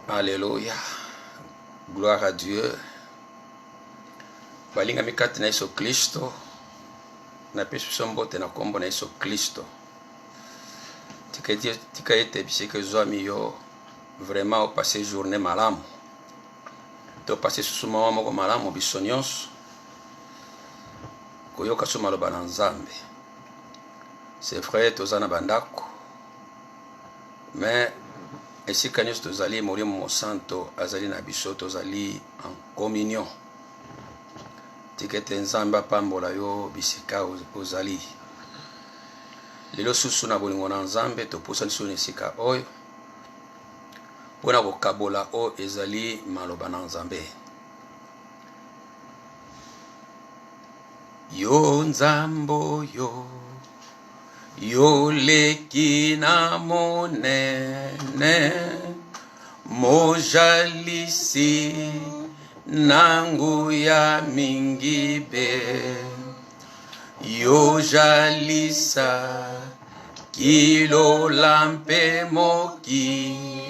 Alléluia. Gloire à Dieu. Balinga mikati na Yesu Kristo. Na pesu sombote na kombo na Yesu Kristo. Tika ete bisike zwami yo vraiment au passé journée malamu. To passé susuma wa moko malamu bisonyos. Koyoka suma lo bananzambe. C'est vrai tozana bandako. Mais esika nyonso tozali molimo mosanto azali na biso tozali en communion. Tikete nzambe apambola yo bisika ozali. Lelo susu na bolingo na nzambe topusani so esika oyo mpona kokabola o ezali maloba na nzambe. Yo nzambo yo leki na monene mojalisi nangu ya mingibe yo jalisa kilo lampe mokili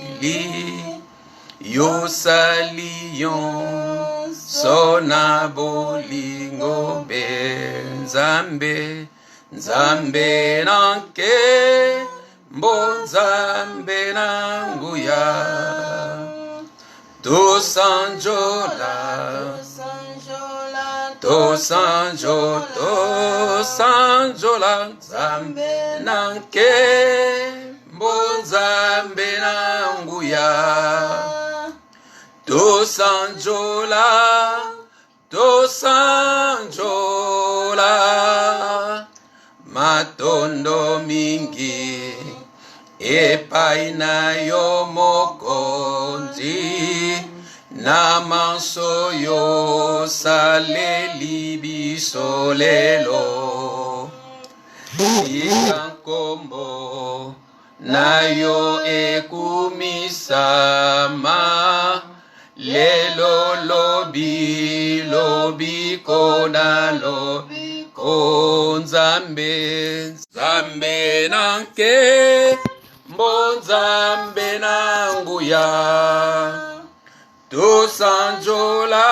yo salion sona bolingo be nzambe nzambe nanke mbonzambe nanguya tosanjola nzambe nanke mbonzambe nanguya tosanjola matondo mingi epai na yo mokonzi na manso yo saleli biso lelo tika nkombo na yo ekumisama lelo lobi kona lobi ko nzambe nzambe nanke mbonzambe nanguya tosanjola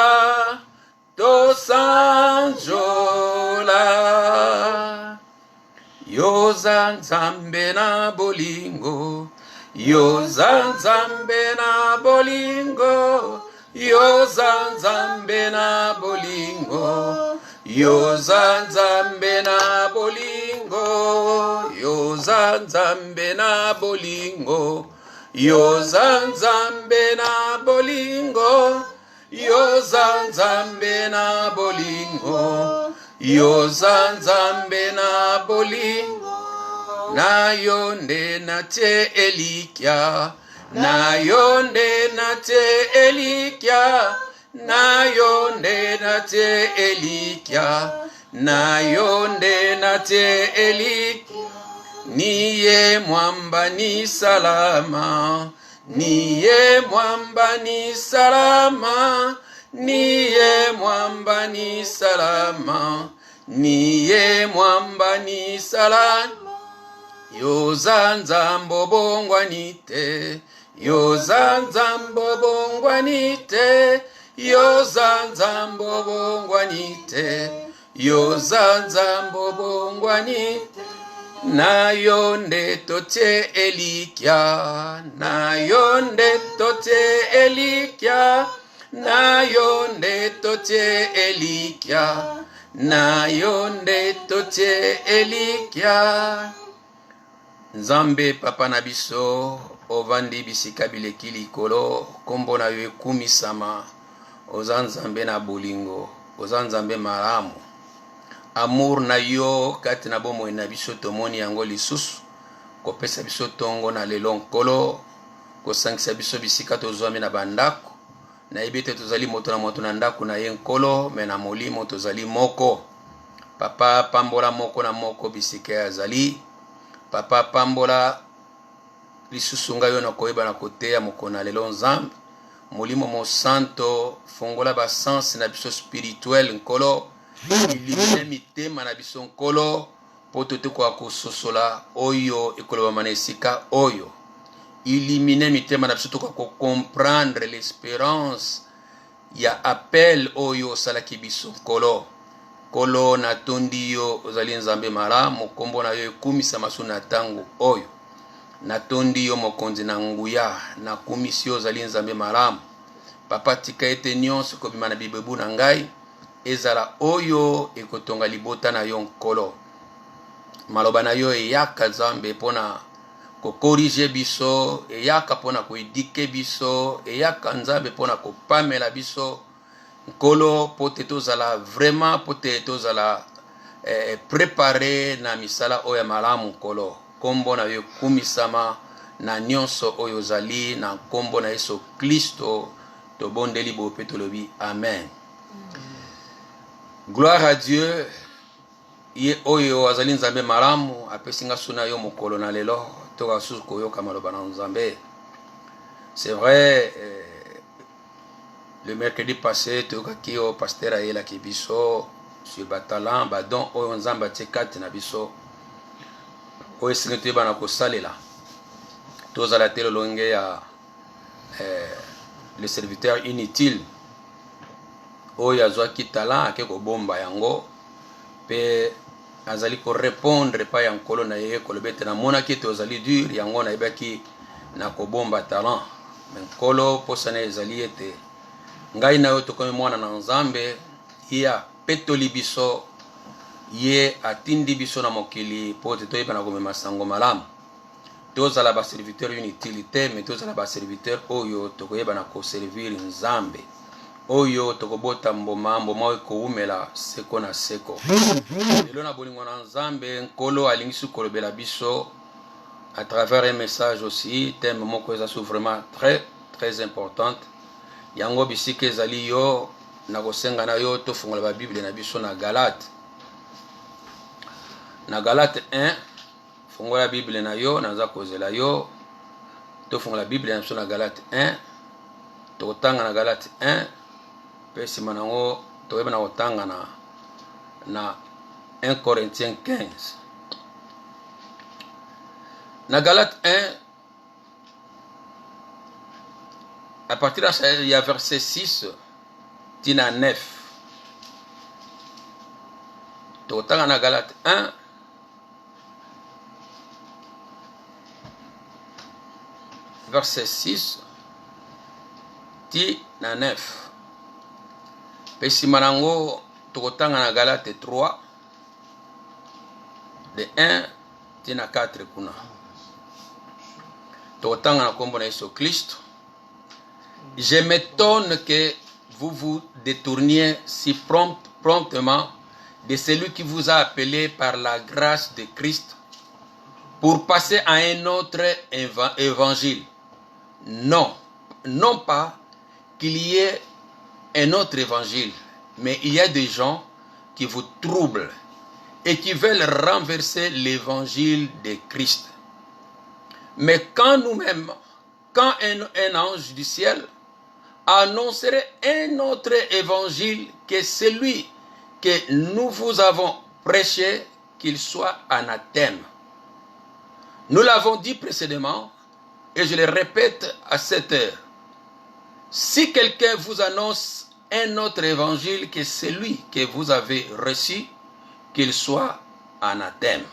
yoza nzambe na bolingo yoza nzambe na bolingo yoza nzambe na bolingo yoza nzambe na bolingo yoza nzambe na bolingo yoza nzambe na bolingo yoza nzambe na bolingo yoza nzambe na bolingo na yonde na te elikya na yonde na te elikya na yonde na te elikya na yonde na te elikya niye mwamba ni salama niye mwamba ni salama niye mwamba ni salama niye mwamba ni salama yoza nzambo bongwanite yoza nzambo bongwanite yoza nzambo bongwanite yoza nzambo bongwanite na yonde tote elikya na yonde tote elikya na yonde tote elikya na yonde tote elikya nzambe papa na biso ovandi bisika bileki likolo kombo na yo ekumisama oza nzambe na bolingo oza nzambe malamu amour na yo kati na bomoi na biso tomoni yango lisusu kopesa biso tongo na lelo nkolo kosangisa biso bisika tozwami na bandako nayebi ete tozali moto na ndako na ye nkolo me na molimo tozali moko papa pambola moko na moko bisika yazali papa pambola lisusu ngai yo na koyeba na koteya mokona lelo nzambe molimo mosanto fongola basanse na biso spirituel nkolo ilimine mitema na biso nkolo po totekoka kososola oyo ekolobama na esika oyo illuminer mitema na biso to ko comprendre l'espérance ya appel oyo salaki biso kolo kolo na tondi yo ozali nzambe malamu kombo na yo ekumisa masu na tango oyo na tondi yo mokonzi na nguya na kumisi yo ozali nzambe malamu papa tika ete nyonso kobima na bibebu na ngai ezala oyo ekotonga libota na yo nkolo maloba na yo eyaka nzambe mpona kokorige biso eyaka mpona koedike biso eyaka nzambe mpona kopamela biso nkolo po te tozala vraiment po te tozala prepare na misala oyo ya malamu nkolo kombo na yo ekumisama na nyonso oyo ozali na kombo na Yesu Kristo tobondeli bo pe tolobi amen. Gloire à Dieu ye oyo azali nzambe malamu apesinga suna yo mokolo na lelo toka susu koyoka maloba na nzambe. C'est vrai le mercredi passé tokaki o pasteur ayela ki biso sur batalan badon oyo nzambe atie kati na biso oyo esengi toyeba na kosalela tozala te lolonge ya le serviteur inutile oyo azwaki talent ake kobomba yango pe azali ko répondre pa ya nkolo na ye koloba ete namonaki ete ozali dur yango nayebaki na kobomba talent me nkolo mposana ezali ete ngai na yo tokomi mwana na nzambe ye apetoli biso ye atindi biso na mokili mpo ete toyeba na komema sango malamu tozala baserviteur inutile te me tozala baserviteur oyo tokoyeba na koservir nzambe oyo tokobota mboma oyo ekowumela seko na seko lelo na bolingo na nzambe nkolo alingisi kolobela biso à travers un message aussi thème moko eza su vraiment très importante yango bisika ezali yo na kosenga na yo tofungola babible na biso na Galate 1 fungola bible na yo naza kozela yo tofungola bible na biso na Galate 1 tokotanga na Galate 1 pe nsima nango toyeba na kotanga na 1 Corinthiens 15 na Galate 1 à partir de il y a verset 6 tina 9 tokotanga na Galate 1 verset 6 tina 9 pe nsima nango tokotanga na Galate 3 de 1 tina 4 kuna tokotanga na kombo na Yesu Kristo. Je m'étonne que vous vous détourniez si promptement de celui qui vous a appelé par la grâce de Christ pour passer à un autre évangile. Non, non pas qu'il y ait un autre évangile, mais il y a des gens qui vous troublent et qui veulent renverser l'évangile de Christ. Mais quand nous-mêmes, quand un ange du ciel annoncerait un autre évangile que celui que nous vous avons prêché, qu'il soit anathème. Nous l'avons dit précédemment et je le répète à cette heure. Si quelqu'un vous annonce un autre évangile que celui que vous avez reçu, qu'il soit anathème.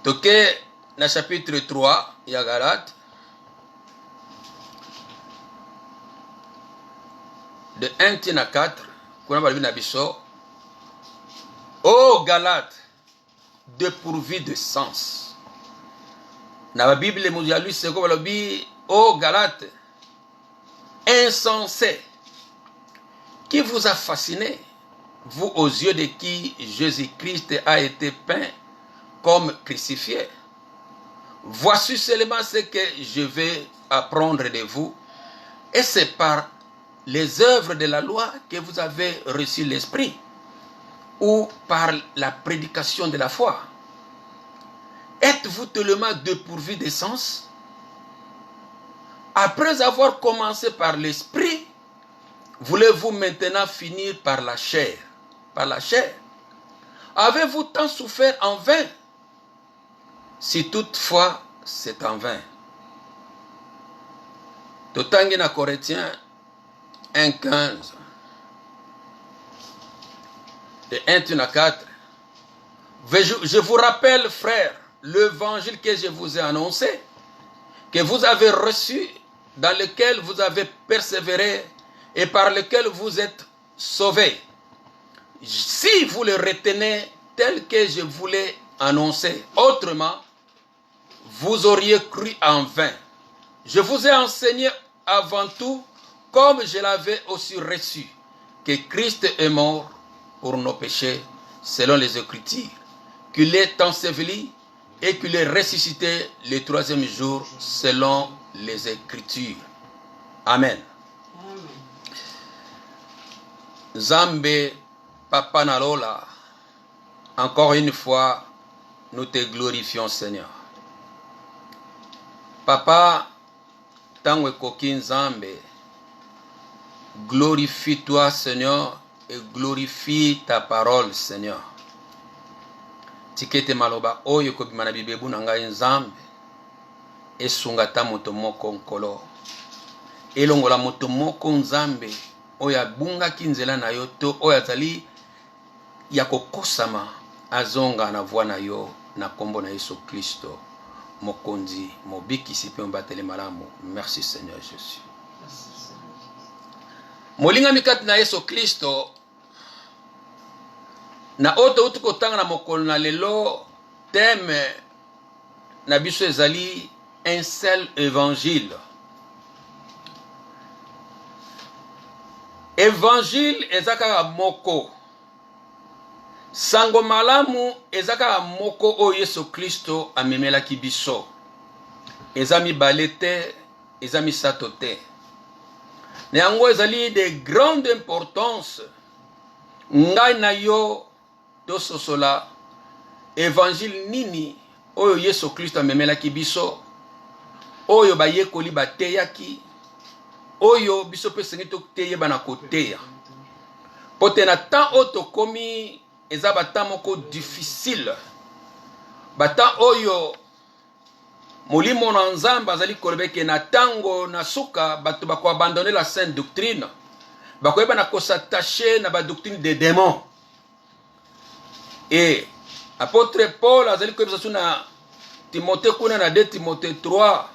Donc, dans le chapitre 3, il y a Galate, de 1 à 4, ô Galate, dépourvu de sens. Dans la Bible, ô Galate, insensé, qui vous a fasciné, vous aux yeux de qui Jésus-Christ a été peint comme crucifié. Voici seulement ce que je vais apprendre de vous, et c'est par les œuvres de la loi que vous avez reçu l'Esprit, ou par la prédication de la foi. Êtes-vous tellement dépourvu de sens? Après avoir commencé par l'Esprit, voulez-vous maintenant finir par la chair? Par la chair. Avez-vous tant souffert en vain? Si toutefois c'est en vain. Totangi na Corinthiens 1:15 et 1:4. Je vous rappelle, frères, l'évangile que je vous ai annoncé, que vous avez reçu, dans lequel vous avez persévéré et par lequel vous êtes sauvés. Si vous le retenez tel que je vous l'ai annoncé, autrement, vous auriez cru en vain. Je vous ai enseigné avant tout, comme je l'avais aussi reçu, que Christ est mort pour nos péchés, selon les Écritures, qu'il est enseveli et qu'il est ressuscité le 3e jour, selon les Écritures. Amen. Zambé, Papa Nalola, encore une fois, nous te glorifions, Seigneur. Papa, Tangwe Kokin Zambé, glorifie-toi, Seigneur, et glorifie ta parole, Seigneur. Tikete maloba oyo kobimana bibebu na ngai Nzambe, esungata moto moko nkolo. Elongola moto moko Nzambe, oyo abungaki nzela na yo to oyo azali ya kokosama azonga na voix na yo na kombo na Yesu Kristo mokonzi mobikisi pe mbatele malamu. Merci Seigneur Jésus. Molinga mikati na Yesu Kristo na oto utukotanga na mokolo na lelo, thème na biso ezali un seul évangile. Évangile ezaka moko. Sango malamu ezaka moko o Yesu Kristo amemela kibiso. Ezami balete, ezami satote. Neango ezali de grande importance. Ngai na yo tososola évangile nini oyo Yesu Kristo amemela kibiso. Oyo bayekoli bateyaki. Oyo biso pe sengi tokuteye bana koteya. Pote na temps oto komi eza bata moko difficile. Bata oyo molimo na Nzambe azali kolobeke na tango na suka bato bako abandonner la sainte doctrine. Bako yeba na s'attacher na ba doctrine des démons. Et apôtre Paul azali kolobesa su na Timothée kuna na 2 Timothée 3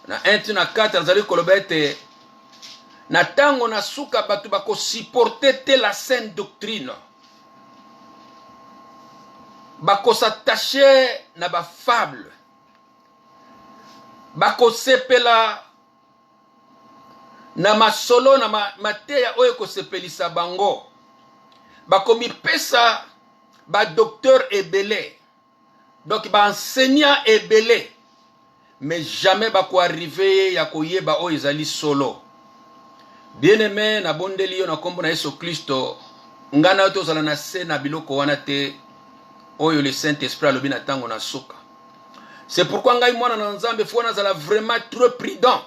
na 1:4 azali kolobete na tango na suka bato bako supporter te la sainte doctrine. Bako s'attacher na ba fable. Bako sepela na masolo na mateya oyo ko sepelisa bango. Bako mipesa ba docteur ebele. Donc ba enseignant ebele. Mais jamais bako arriver ya koyeba oyo ezali solo. Bien-aimé na bondeli yo na kombo na Yesu Kristo, ngana yo tozala na se na biloko wana te oyo le Saint-Esprit alobi na tango na suka. C'est pourquoi ngai mwana na Nzambe fo nazala vraiment trop prudent.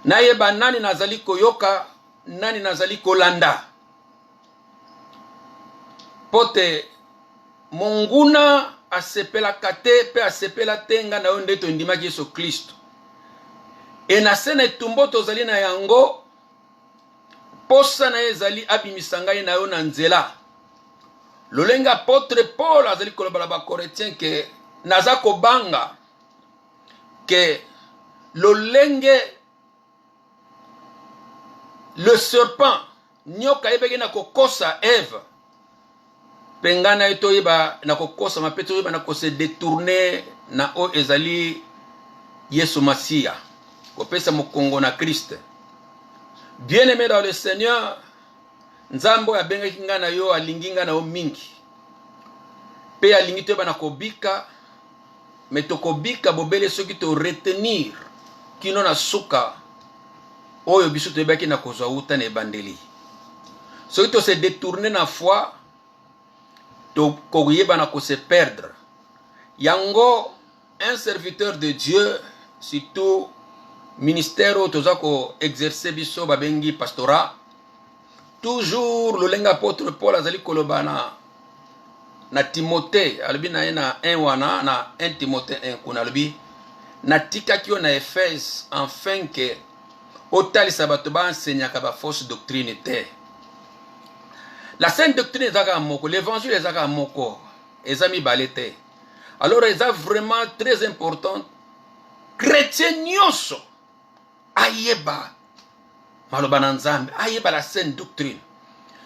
Nayeba nani nazali koyoka, nani nazali kolanda. Pote monguna asepela kate pe asepela tenga na yo ndeto ndimaki Yesu Kristo. E na sena etumbo tozali na yango posa na ezali abimisa ngai na yo na nzela. Lolenga apôtre Paul azali kolobala ba Corinthiens ke naza kobanga ke lolenge le serpent nyoka ebege na kokosa Eve pengana eto yeba na kokosa mapeto yeba na ko se détourner na o ezali Yesu Masia kopesa mokongo na Christ. Bien-aimé dans le Seigneur, Nzambo ya benga kinga na yo alinginga na yo mingi. Pe alingi te bana kobika, mais to kobika bobele soki to retenir kino na suka oyo biso to baki na kozwa uta na ebandeli. Soki to se détourner na foi, to koyeba na ko se perdre. Yango un serviteur de Dieu, surtout ministère tozako exercer biso babengi pastorat. Toujours le lenga apôtre Paul azali kolobana na Timothée alobi na ye na 1 wana na 1 Timothée 1 kuna alobi natikaki yo na Éphèse afin que otalisa bato baenseignaka ba fausse doctrine te. La sainte doctrine ezaka moko, l'évangile ezaka moko, eza mibale te. Alors eza vraiment très important chrétien nyonso ayeba maloba na Nzambe, ayeba la sainte doctrine.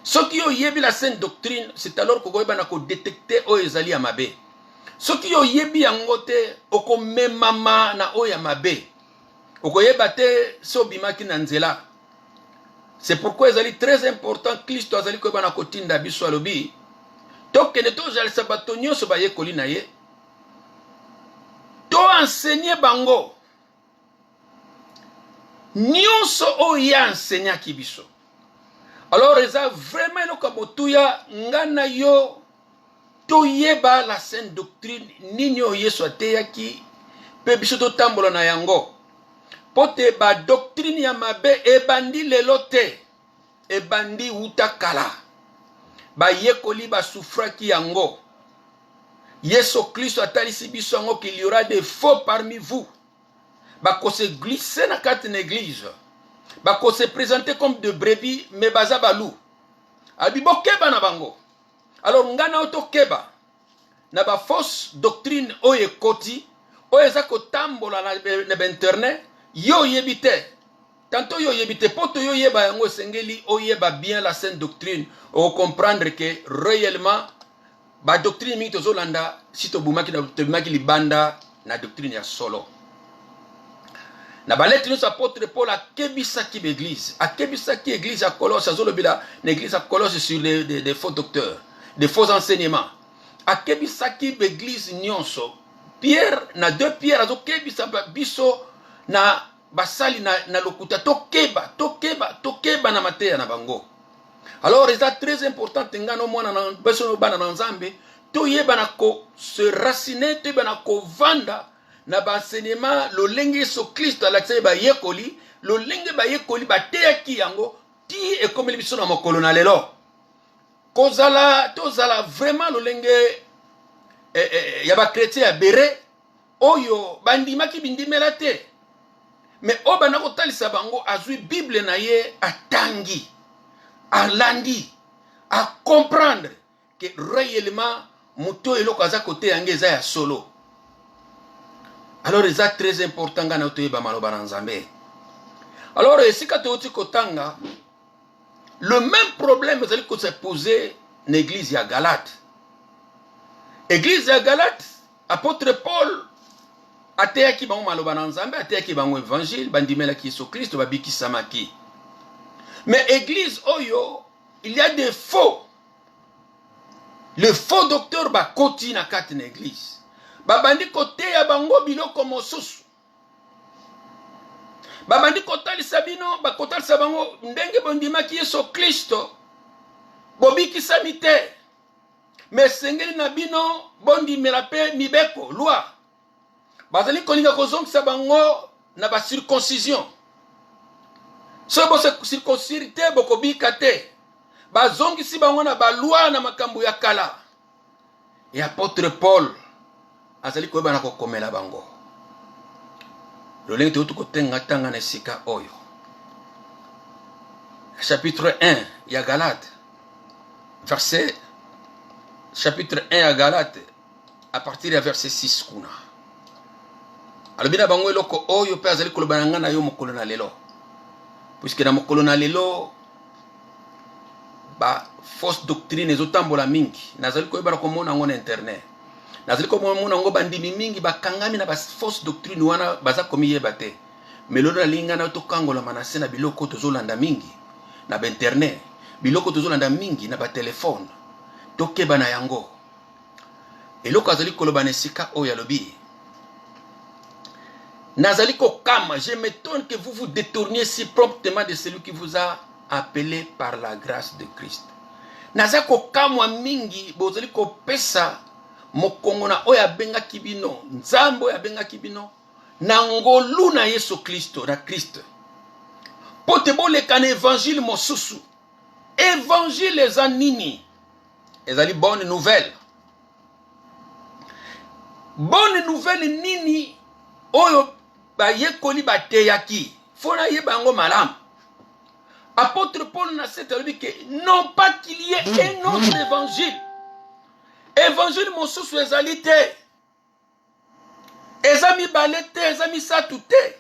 Soki yo yebi la sainte doctrine, c'est alors que koyeba na ko détecter o ezali ya mabe. Soki yo yebi yango te, oko memama na o ya mabe. Okoyeba te so bimaki na nzela. C'est pourquoi ezali très important Kristo azali koyeba na kotinda biso alobi. Tokende tozalisa bato nyonso bayekoli na ye. To enseigner bango. Nyonso o ya enseignaki biso. Alors eza vraiment eloko botuya ngana yo toyeba la sainte doctrine nini o Yesu ateyaki pe biso totambola na yango. Pote ba doctrine ya mabe ebandi lelo te, ebandi uta kala. Ba yekoli ba souffraki yango. Yesu Christ atalisi biso yango qu'il y aura des faux parmi vous. Ba ko se glisser na kati na église. Ba ko se présenter comme de brebis mais baza balou. Abi bokeba na bango. Alors ngana otokeba na ba fausse doctrine oye koti, oye za ko tambola na internet. Yo yebite. Tanto yo yebite poto yo yeba yango sengeli o yeba bien la sainte doctrine o comprendre que réellement ba doctrine mingi tozolanda si tobumaki na tobumaki libanda na doctrine ya solo. Na balettre nous apôtre Paul a kebisaki l'église. A kebisaki église à Colosse, azolobila l'église à Colosse sur des faux docteurs, des faux enseignements. A kebisaki l'église nyonso. Pierre na 2 Pierre azo kebisa biso na basali na lokuta tokeba na mateya na bango. Alors c'est très important ngano mwana na beso bana na Nzambe to yeba na ko se raciner te bana ko vanda na ba enseignement lo lenge so Kristo alakisa ba yekoli lo lenge ba yekoli ba teyaki yango ti e comme biso na mokolo na lelo kozala tozala vraiment lo lenge ya ba chrétien ya bere oyo bandimaki bindimela te. Mais obana kotalisa bango azui Bible na ye atangi, alandi, à comprendre que réellement muto eloko aza kote yange eza ya solo. Alors c'est très important ngana toyeba maloba na Nzambe. Alors esika toti kotanga le même problème ezali ko se poser na église ya Galate. Église ya Galate, apôtre Paul ateyaki bango maloba na Nzambe, ateyaki bango évangile, bandimelaki Yesu Christ, babiki samaki. Mais église oyo, il y a des faux. Le faux docteur ba koti na kati na église. Babandi kote ya bango biloko mosusu. Babandi kotalisa bino, bakotalisa bango ndenge bondimaki Yesu Kristo, bobiki samite. Mais sengeli na bino bondimela pe mibeko, loi. Bazali kolinga kozongisa bango na ba circoncision. So bo se circoncire te bokobika te. Bazongisi bango na ba loi na makambo ya kala. Et apôtre Paul azali koyeba na kokomela bango. Lolenge te kotenga tanga na sika oyo. Chapitre 1 ya Galate. Verset chapitre 1 ya Galate à partir du verset 6 kuna. Alobina bango eloko oyo pe azali koloba na ngana yo mokolo na lelo. Puisque na mokolo na lelo ba fausse doctrine ezotambola mingi. Nazali koyeba ko mona ngo na internet. Nazali ko mona ngo bandimi mingi bakangami na ba fausse doctrine wana baza komi yeba te. Melona linga na to kangola manase na biloko tozolanda mingi na ba internet. Biloko tozolanda mingi na ba telefone. Tokeba na yango. Eloko azali koloba na sika oyo alobi. Nazaliko Kama, je m'étonne que vous vous détourniez si promptement de celui qui vous a appelé par la grâce de Christ. Nazako Kama mingi, bozaliko pesa, mokongo na oya benga kibino, nzambo ya benga kibino, na ngolu na Yesu Kristo, na Christ. Pote boleka na évangile mosusu. Évangile eza nini? Ezali bonne nouvelle. bonne nouvelle nini oyo bayekoli bateyaki fona yebango malam. Apôtre Paul n'a dit que non pas qu'il y ait un autre évangile. Évangile mosusu ezali te. Ezami balete, ezami satute.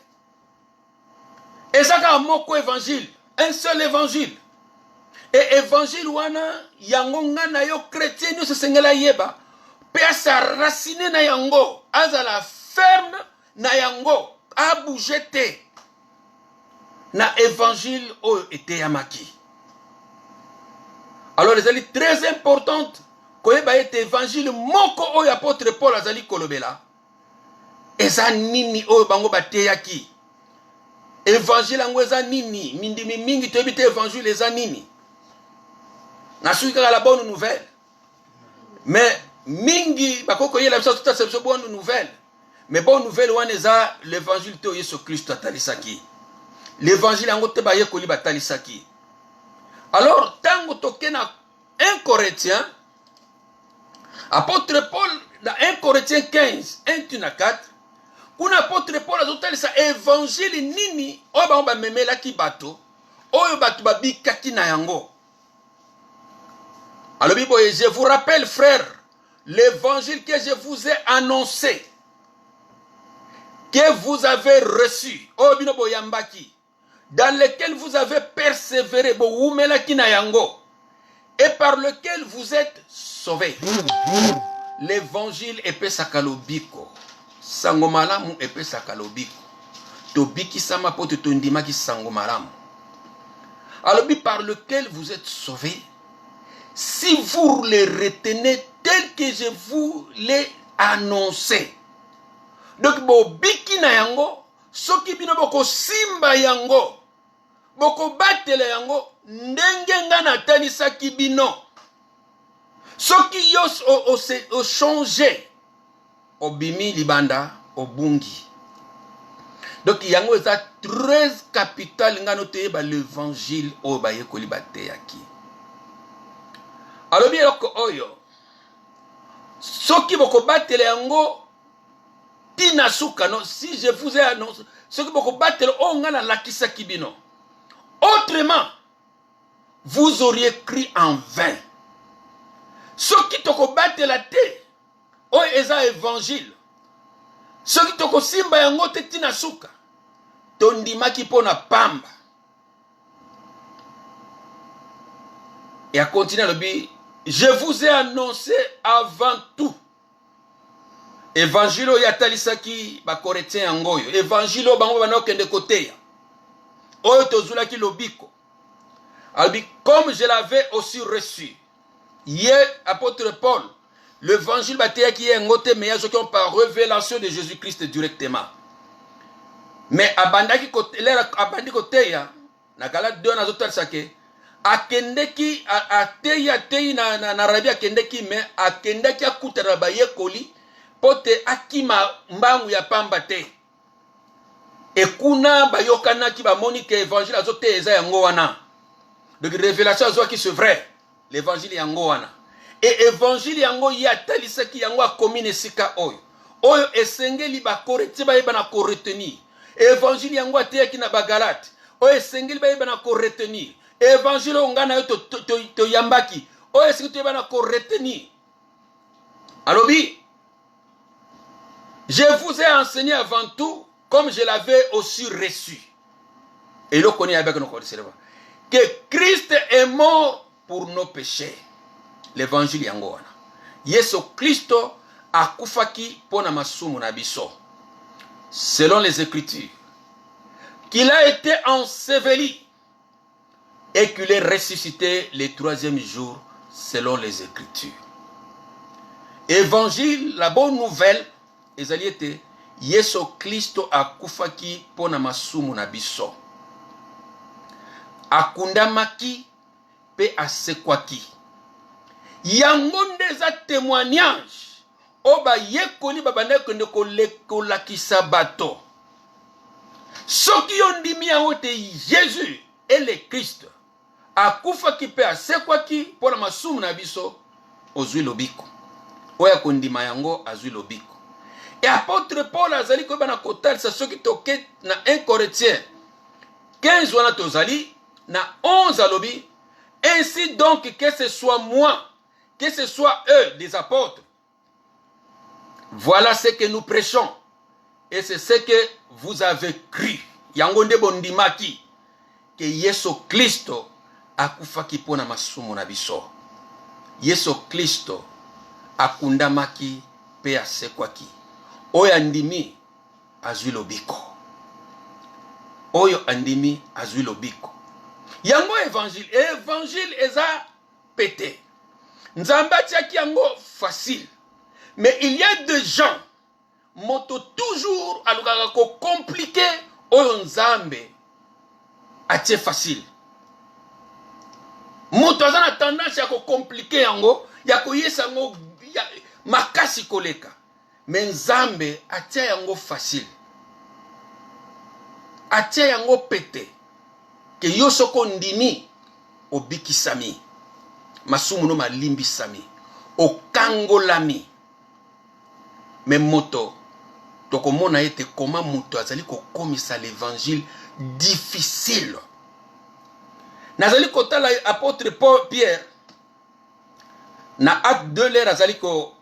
Ezaka moko évangile, un seul évangile. Et évangile wana yango ngana yo chrétien nous sengela yeba. Pe sa racine na yango, azala ferme na yango, a bougé te. Na évangile oyo ete yamaki. Alors les ali très importante koyeba ete évangile moko oyo apôtre Paul azali kolobela. Eza nini oyo bango bateyaki. Évangile yango eza nini, mindimi mingi toyebi te évangile eza nini. Nasuki kaka la bonne nouvelle. Mais mingi bakoko yela biso tout ça bonne nouvelle. Mais bonne nouvelle wana eza l'évangile te Yesu Christ atalisaki. L'évangile yango te baye koli batalisaki. Alors tango tokena 1 Corinthiens, apôtre Paul dans 1 Corinthiens 15, 1-4, kuna apôtre Paul azotalisa évangile nini oyo ba memelaki bato oyo bato babikaki na yango. Alors je vous rappelle frères, l'évangile que je vous ai annoncé, que vous avez reçu, oyo bino boyambaki, dans lequel vous avez persévéré, et par lequel vous êtes sauvés. L'évangile epé sakalobiko. Sangomalamu epé sakalobiko. Tobiki sama pote tondimaki sangomalamu. Alors, par lequel vous êtes sauvés, si vous les retenez tel que je vous l'ai annoncé. Donc, biki na yango, soki bino boko simba yango, boko batele yango, ndenge nga natanisaki bino. Soki yos o changé, obimi libanda, obungi. Donc, yango eza 13 capital nga note ba l'évangile o ba yekoli bateyaki. Alors, bien oyo, soki boko batele yango, tina suka, non, si je vous ai annoncé, ce que vous battez, on a la kisa kibino. Autrement, vous auriez cru en vain. Ce qui te batte la té, oh, eza évangile. Ce qui te simba yango te tina suka, tondima ki pona pamba. Et à continuer le bi, je vous ai annoncé avant tout. Évangile yatalisaki ba Corinthiens yangoyo. Évangile bango bana okende koteya. Oyo tozulaki lobiko. Albi comme je l'avais aussi reçu. Hier apôtre Paul, l'évangile bateya ki ngote mais yazo qui ont par révélation de Jésus-Christ directement. Mais abandaki kote lera abandi koteya na Galate 2 nazotalisaki akendeki ateya teyi na rabia akendeki mais akendeki akutana ba yekoli pote akima mbangu ya pamba te. Ekuna bayokana ki bamoni ke évangile azote eza yango wana. Donc révélation azo ki c'est vrai. L'évangile yango wana. Et évangile yango ya talisaki yango akomine sika oyo. Oyo esengeli ba koreti ba yeba na ko retenir. Évangile yango ateyaki na bagalate. Oyo esengeli ba yeba na ko retenir. Évangile ngana yo to yambaki. Oyo esengeli to yeba na ko retenir. Alobi je vous ai enseigné avant tout, comme je l'avais aussi reçu. Et le connaît avec nos connaissances. Que Christ est mort pour nos péchés. L'évangile yangoana. Yesu Christo akufaki pona masumu na biso. Selon les Écritures. Qu'il a été enseveli. Et qu'il est ressuscité le 3e jour, selon les Écritures. Évangile, la bonne nouvelle. Ezali ete Yesu Kristo akufaki pona masumu na biso. Akundamaki pe asekwaki. Yango ndeza témoignage oba yekoli babanda kende kolakisa bato. Soki yondimi yango te Jésus et le Christ akufaki pe asekwaki pona masumu na biso ozwi lobiko. Oya kondima yango azwi lobiko. Et apôtre Paul azali ko bana kotalisa soki toke na 1 Corinthiens 15 wana tozali na 11 alobi, ainsi donc que ce soit moi, que ce soit eux des apôtres, voilà ce que nous prêchons et c'est ce que vous avez cru. Yango nde bondimaki que Yesu Kristo akufaki pona masumu na biso. Yesu Kristo akundamaki pe asekwaki. Oyo andimi azwi lobiko. Oyo andimi azwi lobiko. Yango évangile. Évangile eza pété. Nzambe atiaki yango facile. Mais il y a des gens moto toujours alukaka ko compliqué oyo nzambe atie facile. Moto aza na tendance ya ko compliqué yango, ya ko yesa yango makasi koleka. Mais nzambe atia yango facile. Atia yango pété. Que yo soko ndimi obikisami. Masumu no malimbisami. Okangolami. Mais moto tokomona ete comment moto azali ko komisa l'évangile difficile. Nazali kotala apôtre Paul Pierre na acte 2 l'air azali ko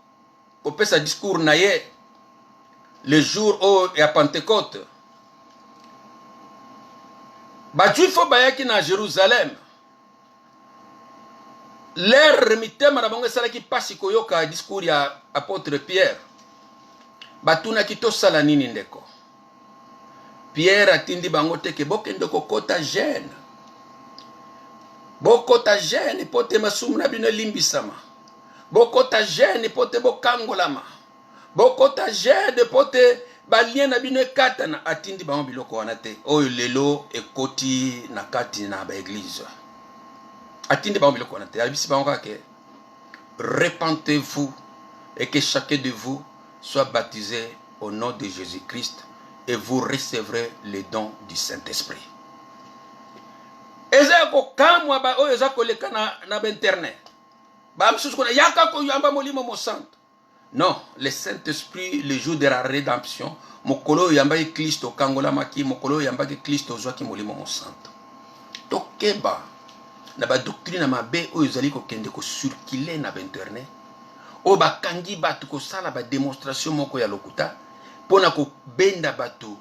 pesa discours na ye le jour au ya Pentecôte. Ba juifo bayaki na Jérusalem. L'air mitema na bango salaki pasi koyoka discours ya apôtre Pierre. Batuna kito sala nini ndeko. Pierre atindi bango teke bokende kokota jeune. Bokota jeune pote masumu na bino limbisama. Bokota jeune pote bokangolama. Bokota jeune pote balien na bino katana atindi bango biloko wana te. Oyo lelo ekoti na kati na ba église. Atindi bango biloko wana te. Alibisi bango kake repentez-vous et que chacun de vous soit baptisé au nom de Jésus-Christ et vous recevrez les dons du Saint-Esprit. Eza ko kamwa ba oyo eza koleka na internet. Ba msusu kona yaka ko yamba molimo mo santo. Non, le Saint-Esprit le jour de la rédemption, mokolo yamba ki Kristo kangola maki, mokolo yamba ki Kristo zwaki molimo mo santo. Tokeba na ba doctrine na mabe oyo ezali ko kende ko circuler na internet. O bakangi batu ko sala ba démonstration moko ya lokuta pona ko benda batu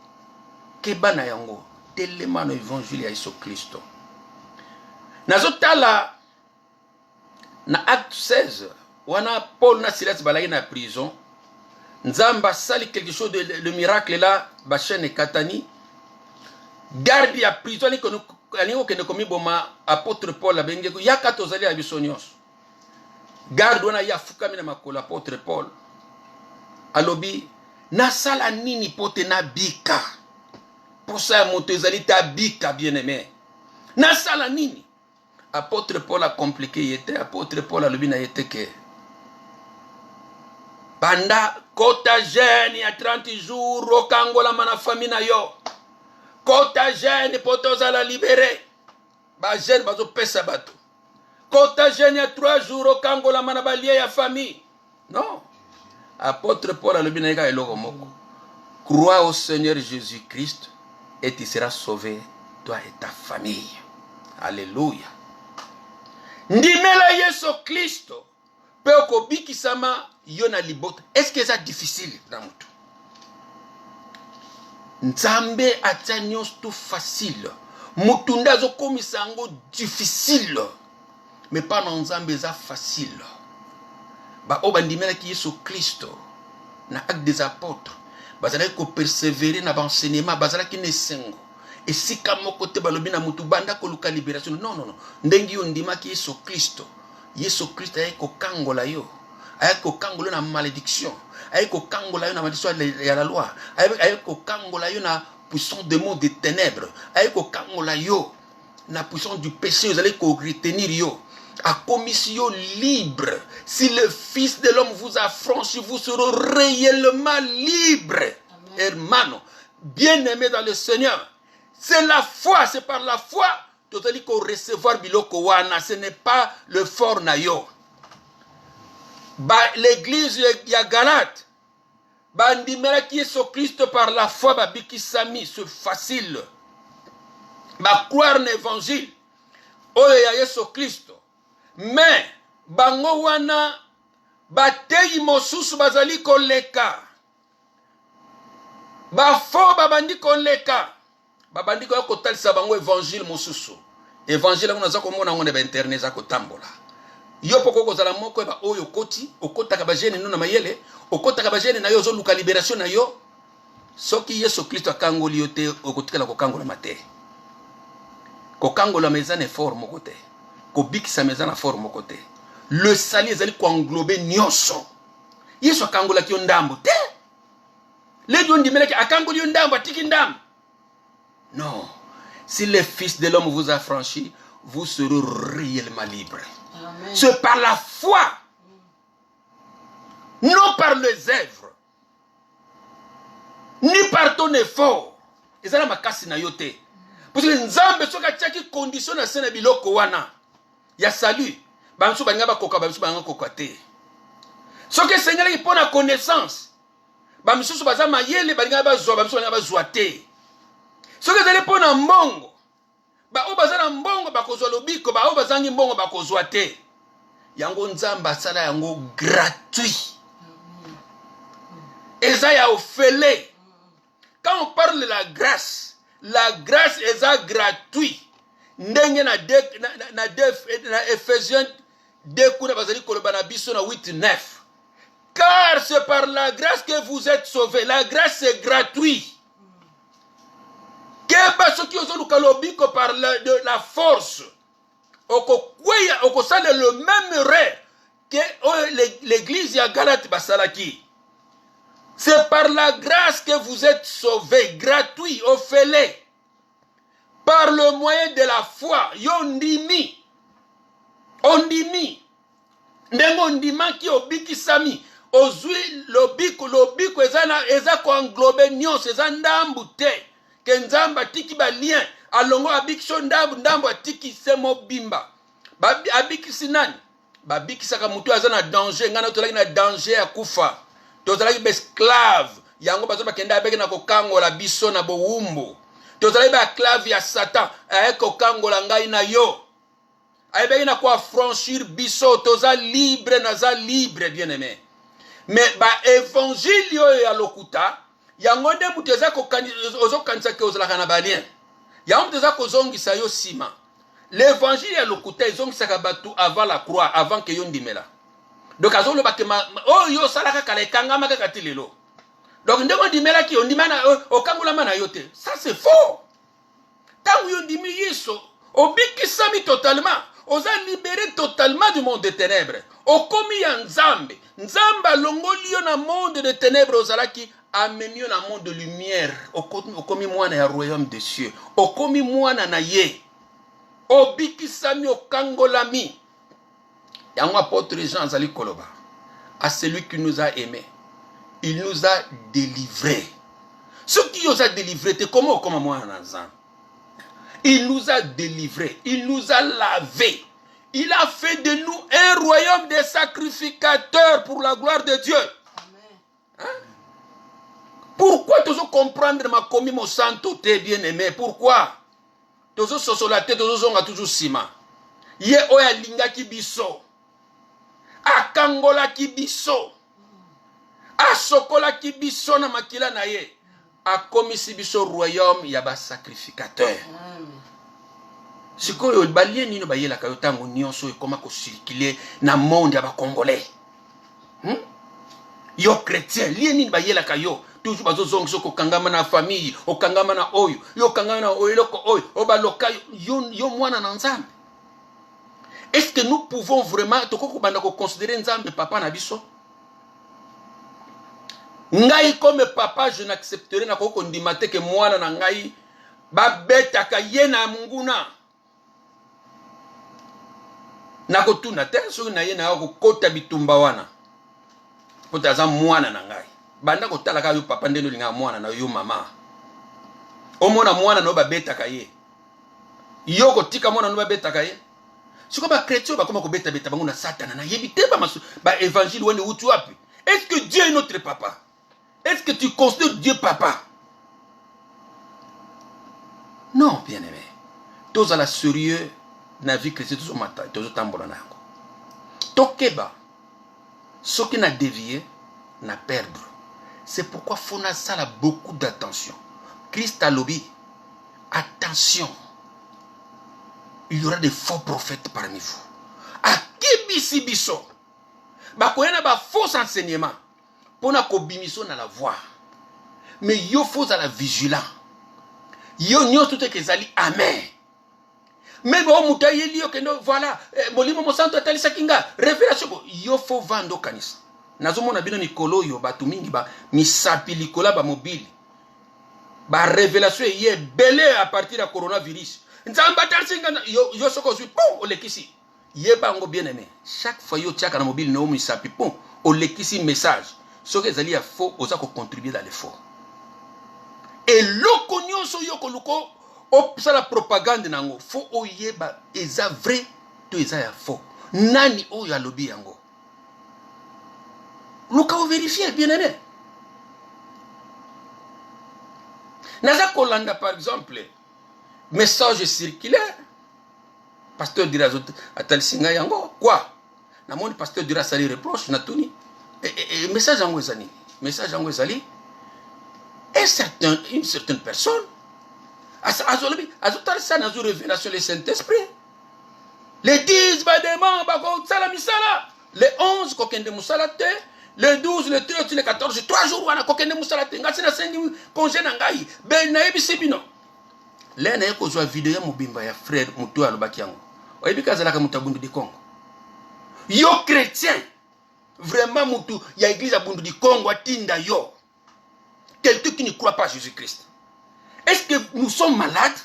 keba na yango telema no évangile ya Yesu Kristo. Nazotala na acte 16 wana Paul na Silas balaki na prison, nzamba sali quelque chose de le miracle là ba chaîne katani garde ya prison ni ko kende komi boma apôtre Paul abenge ko yakato zali ya bisonyos. Garde wana ya fukami na makolo apôtre Paul. Alobi na sala nini pote na bika. Pour ça moto ezali ta bika bien-aimé. Na sala nini? Apôtre Paul a compliqué yete. Apôtre Paul alobi na yete ke banda kota jeune ya 30 jours okangola mana famille na yo. Kota jeune poto zala libéré. Ba jeune bazo pesa bato. Kota jeune ya 3 jours au kangola mana balie ya famille. Non. Apôtre Paul a le bineka eloko moko. Crois au Seigneur Jésus-Christ et tu seras sauvé, toi et ta famille. Alléluia. Ndimela Yesu Kristo pe okobiki sama yona libota. Est-ce que c'est difficile dans mutu? Nzambe atanyos tout facile. Mutunda zo komisango difficile. Mais pas dans Nzambe za facile. Ba obandimela ki Yesu Kristo na acte des apôtres. Bazala ko persévérer na enseignement, bazala ki nesengo. Et si kamoko te balobi na mutu banda ko luka libération. Non non non. Ndengi yo ndima ki Yesu Kristo. Yesu Kristo ay ko kangola yo. Ay ko kangola na malédiction. Ay ko kangola yo na malédiction ya la loi. Ay ko kangola yo na puissance des mondes des ténèbres. Ay ko kangola yo na puissance du péché, vous allez ko retenir yo. À commission libre. Si le Fils de l'homme vous a franchi, vous serez réellement libre. Amen. Hermano, bien-aimé dans le Seigneur. C'est la foi, c'est par la foi que vous allez recevoir biloko wana. Ce n'est pas le fort na yo. L'église ya Galate, bandimela qui est sur Christ par la foi babiki sami c'est facile ba croire l'évangile oyo ya Yesu Kristo mais bango wana bateyi mosusu bazali koleka ba fo babandi koleka babandi ko kotalisa bango évangile mosusu évangile kuna za komona ngone ba internet za kotambola yo poko kozala moko ba oyo koti okotaka ba jeune nuna mayele okotaka ba jeune na yo zo luka libération na yo soki Yesu Kristo akangoli yo te okotikala kokangola mate kokangola mezana effort moko te kobikisa mezana fort moko te le sali ezali ko englober nyonso Yesu akangola ki ndambo te les gens disent que akangoli yo ndambo atiki ndambo non si le fils de l'homme vous a franchi vous serez réellement libre. C'est par la foi, non par les œuvres, ni par ton effort. Et ça, ma casse na yote. Parce que nzambe soka tchaki condition na sena biloko wana. Ya salut. Bansu banga ba koka bansu banga kokate. Soke Seigneur qui pona connaissance. Bansu baza mayele banga ba zo bansu banga ba zoate. Soke zale pona mbongo. Ba o bazana mbongo bakozwa lobiko ba o bazangi mbongo bakozwa te. Yango nzamba sala yango gratuit. Eza ya ofele. Quand on parle de la grâce eza gratuit. Ndenge na Ephésiens 2 kuna bazali koloba na biso na 8-9. Car c'est par la grâce que vous êtes sauvés. La grâce c'est gratuit. Que ceux qui ont le par la force, ça le même rêve que l'église à Galate Basalaki. C'est par la grâce que vous êtes sauvés, gratuit, offert, par le moyen de la foi. Yondimi, ondimi, ndengondima qui obiki sami, ozui lobiko eza ko englober nyonso eza ndambu te. Kenzamba tiki ba lien alongo abikisho ndambo atiki semo bimba abikisi nani babikisaka mutu aza na danger ngana tolaki na danger ya kufa tozalaki ba esclave yango bazo bakenda abeke na kokangola biso na bowumbu tozalaki ba esclave ya Satan aye kokangola ngai na yo ayebeki na ko affranchir biso toza libre naza libre bien aimé mais ba évangile yo ya lokuta yango nde mutu eza ozokanisa ke ozalaka na balien yango mutu eza kozongisa yo sima l'évangile ya lokuta ezongisaka bato avant la croix avant ke yo ndimela donc azoloba ke oyo osalaka kala ekangama kaka ti lelo donc ndenge ondimelaki ondimana okangolama na yo te ça c'est faux ntango yo ndimi yesu obikisami totalement oza libéré totalement du monde de ténèbres okomi ya nzambe nzambe alongoli yo na monde de ténèbres ozalaki ameni yo na monde de lumière okomi mwana ya royaume des cieux okomi mwana na ye obikisami okangolami yango apôtre Jean azali koloba à celui qui nous a aimés il nous a délivrés ce qui nous a délivrés te comment okoma mwana na nzambe il nous a délivrés il nous a lavés il a fait de nous un royaume de sacrificateurs pour la gloire de Dieu. Hein? Pourquoi tu veux comprendre ma commis mon santo t'es bien aimé? Pourquoi? Tu veux sosolater, tu veux toujours sima. Ye oya linga ki biso. Akangola ki biso. Asokola ki biso na makila na ye. Akomisi biso royaume ya ba sacrificateur. Sikoyo balien nino bayela kayo tango nyonso ekoma ko circuler na monde ya ba congolais. Yo chrétien lien nino bayela kayo toujours bazozong soko kangama na famille okangama na oyo yo kangama na oyo loko oyo obaloka yo mwana na nzambe. Est-ce que nous pouvons vraiment toko banda ko considérer nzambe papa na biso? Ngai comme papa je n'accepterai na ko ndimate ke mwana na ngai babeta ka ye na munguna. Nako tuna te so na ye na ko kota bitumba wana. Potaza mwana na ngai. Banda ko talaka yo papa ndeno linga mwana na yo mama. Omona mwana no babeta ka ye. Yo ko tika mwana no babeta ka ye. Siko ba chrétien ba koma ko beta beta bango na Satan na yebite ba évangile wende utu wapi? Est-ce que Dieu est notre papa? Est-ce que tu considères Dieu papa? Non, bien-aimé. Tous à la sérieux, na vie chrétienne, tous au matin, tous au tambour. Tokeba, ce qui n'a dévié, n'a perdre. C'est pourquoi il faut ça beaucoup d'attention. Christ a lobby. Attention. Il y aura des faux prophètes parmi vous. A qui bisi biso? Bakoyana ba faux enseignement. Pona ko bimiso na la voix. Mais yo faut à la vigilant. Yo nyo tout que zali amen. Mais bon mutaye liyo kendo voilà molimo mo santo atalisa kinga révélation yo faut vando kanisa. Nazomona bino mikolo yo batu mingi ba misapi likola ba mobile. Ba révélation yé belé à partir de coronavirus. Nzamba talsinga yo soko zui pom olekisi. Yé bango bien aimé. Chaque fois yo tiaka na mobile no misapi pom olekisi message. Ce que zali a faux osako contribuer dans les faux. Et loko nyonso yo ko luko opsa la propagande nango fo oyeba eza vrai to eza ya faux. Nani oyo alobi yango? Luka o vérifier bien aimé. Naza kolanda par exemple message circulaire. Pasteur dira atalisinga yango quoi? Na moni pasteur dira sali reproche na tuni. Et message yango ezali. Message yango ezali. Une certaine personne azolobi azotalisa na révélation le Saint-Esprit. Les 10 bademans bako sala misala. Les 11 kokende musala te. Le 12, le 13, le 14, 3 jours wana kokende musala te. Ngasi na sendi congé na ngai. Ben na yebisi bino. Le na yeko zwa video mobimba ya frère mutu alobaki yango. Oyebi kazalaka mutabundu di Congo. Yo chrétien. Vraiment mutu ya église abundu di Congo atinda yo. Quelqu'un qui ne croit pas à Jésus-Christ. Est-ce que nous sommes malades?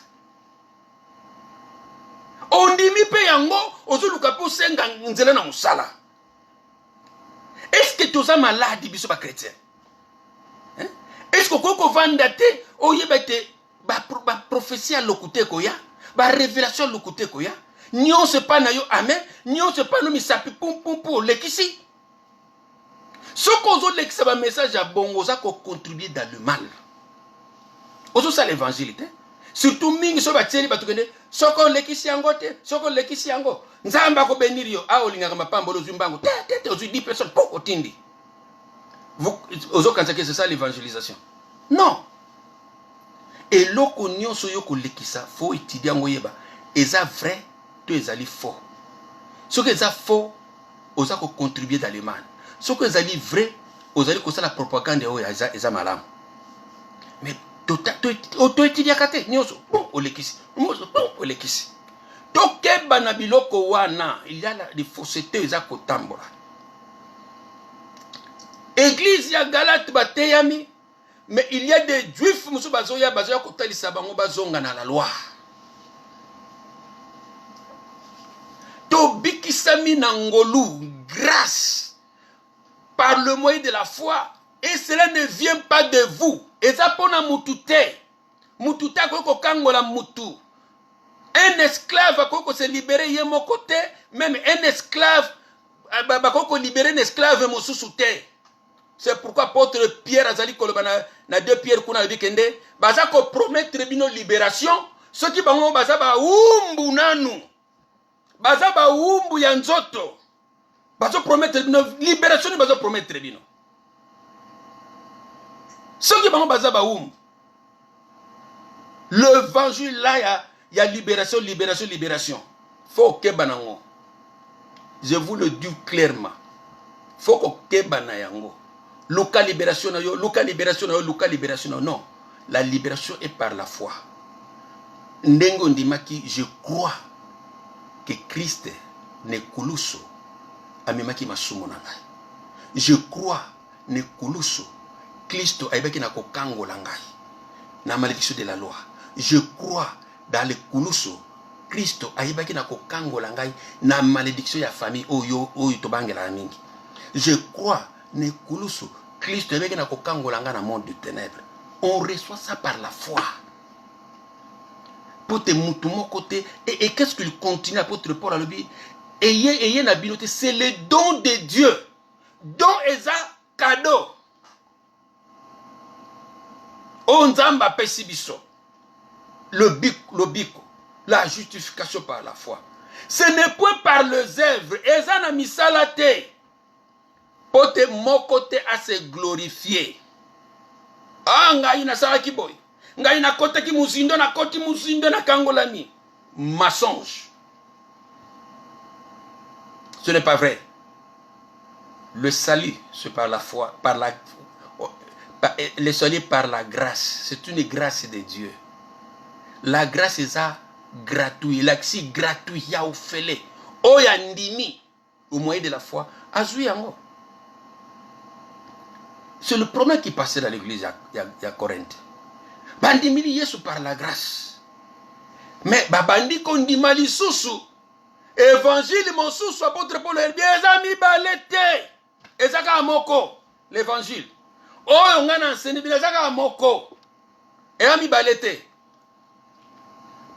On dit mi pe yango ozuluka po senga nzela na musala. Est-ce que tu es malade biso ba chrétien? Est-ce que koko vandate oyebete ba prophétie à l'okute koya, ba révélation à l'okute koya? Nyon se pas na yo amen, nyon se pas no misapi pum pum pum lekisi. Ce qu'on a dit, c'est un message à bongo, ça contribue dans le mal. Aussi ça l'évangile, surtout mingi so bateli batukende, soko lekisi yango te, soko lekisi yango. Nzamba ko benir yo, a olinga kama pambolo zumbango. Te ozu 10 personnes pour otindi. Vous ozo kanza que c'est ça l'évangélisation. Non. Et loko nyonso yo ko lekisa, faut étudier yango yeba. Eza vrai, to ezali faux. Ce que eza faux, oza ko contribuer dans le mal. Ce que vous allez vrai, vous allez la propagande eza malam. Mais auto étudier kate nyoso bon olekisi. Bon olekisi. Tokeba na biloko wana, il y a des faussetés eza kotambola. Église ya Galate bateyami, mais il y a des juifs musu bazoya kotalisa bango bazonga na la loi. To bikisami na ngolu grâce par le moyen de la foi, et cela ne vient pas de vous. Et ça pour na mutute. Mutute koko kangola mutu. Un esclave koko se libérer yé mon côté, même un esclave koko libérer un esclave mon sous-souté. C'est pourquoi apôtre Pierre azali kolobana na 2 Pierre kuna bikende, baza ko promettre bino libération, ceux qui bango baza ba umbu nanu. Baza ba umbu ya nzoto. Bazo promettre bino libération, bazo promettre bino. Ceux qui vont baza baoum. L'évangile là, il y a libération, libération, libération. Faut que banango. Je vous le dis clairement. Faut que banayango. Luka libération na yo, Luka libération na yo, Luka libération na yo. Non. La libération est par la foi. Ndengo ndimaki, je crois que Christ ne kuluso. Amemaki masumo na ngai. Je crois ne kuluso Christo aibaki na kokango la ngai na malédiction de la loi. Je crois dans le kuluso Christo aibaki na kokango la ngai na malédiction ya famille oyo tobangela mingi. Je crois ne kuluso Christo aibaki na kokango la ngai na monde de ténèbres. On reçoit ça par la foi. Pour te mutu mon côté et qu'est-ce qu'il continue apôtre Paul à le dire? Ayez na binote, c'est le don de Dieu. Don est un cadeau. oyo nzambe apesi biso le biko la justification par la foi. Ce n'est point par les œuvres. Eza na misala te. Pote moko te a se glorifier. Ah, ngai na salaki boy. Ngai na kota ki muzindo na koti muzindo na kangolami. Mensonge. Ce n'est pas vrai. Le salut, c'est par la foi, le salut par la grâce. C'est une grâce de Dieu. La grâce est ça gratuit. L'accès gratuit. Ya ofele. Oya ndimi. Au moyen de la foi. Azui yango. C'est le problème qui passait dans l'église à Corinthe. Bandimili Yesu par la grâce. Mais babandi kondima lisusu. Évangile mon sous apôtre Paul et bien amis balete. Ezaka moko l'évangile. Oyo ngana enseigne bien ezaka moko. Et ami balete.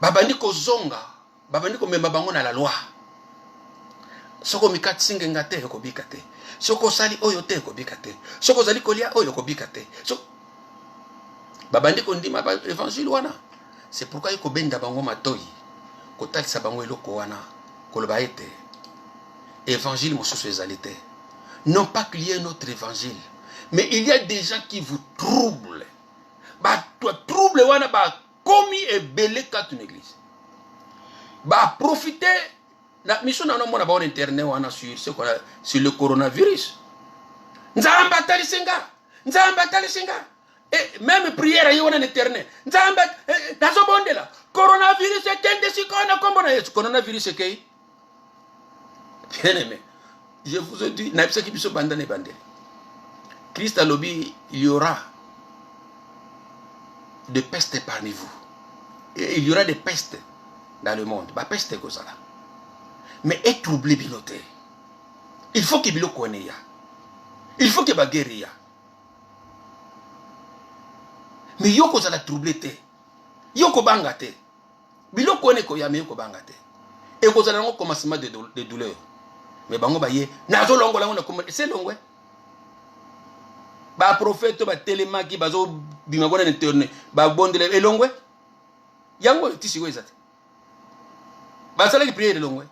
Babandi ko zonga. Babandi ko memba bango na la loi. Soko mikati singe ngate ko bikate. Soko sali oyo te ko bikate. Soko zali kolia oyo ko bikate. Babandi ko ndima ba évangile wana. C'est pourquoi ko benda bango matoi. Ko talisa bango eloko wana. Koloba ete. Évangile mosusu ezali te. Non pas qu'il y ait un autre évangile. Mais il y a des gens qui vous troublent. Bah toi trouble wana ba komi et belé kat une église. Bah profiter la mission na mona ba on internet wana sur le coronavirus. Nzamba talisenga. Nzamba talisenga. Et même prière yo na internet. Nzamba dazo bondela. Coronavirus etende sikona kombo na Yesu. Coronavirus ekei. Bien aimé. Je vous ai dit, Christ a lobby, il y aura des pestes parmi vous. Et il y aura des pestes dans le monde. Bah, peste comme ça là. Mais est troublé biloté. Il faut qu'il bilo connaisse. Il faut qu'il baguerre. Mais yoko ça la troublé te. Yoko bangate. Bilo connaît ko ya mais yoko bangate. Et ko ça la commencement de douleur. Mais bango baye nazo longo lango na komba c'est longwe ba prophète ba telemaki bazo bimango na internet ba bondele elongwe yango tisigo ezate ba sala ki prière elongwe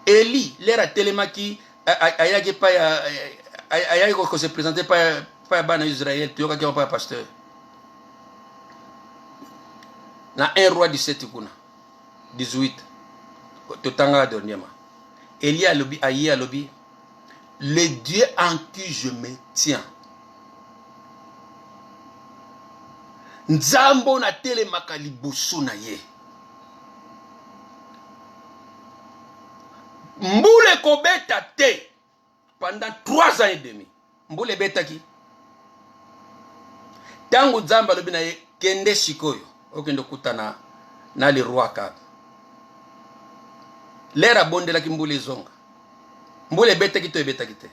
Eli l'era telemaki ayaki pa ayaki ko se présenter pa bana Israël tu yoka ki pa pasteur na 1 roi 17 kuna 18 totanga dernièrement Elie a lobby, Aïe a lobby. Le Dieu en qui je me tiens. Nzambo na tele makalibusu na ye. Mboule kobeta te. Pendant 3 ans et demi. Mboule beta ki. Tangu nzamba lobi na ye kende shikoyo. Okendo kutana na le roi ka. L'era bonde la kimbule zonga. Mbule beta kito e beta kite.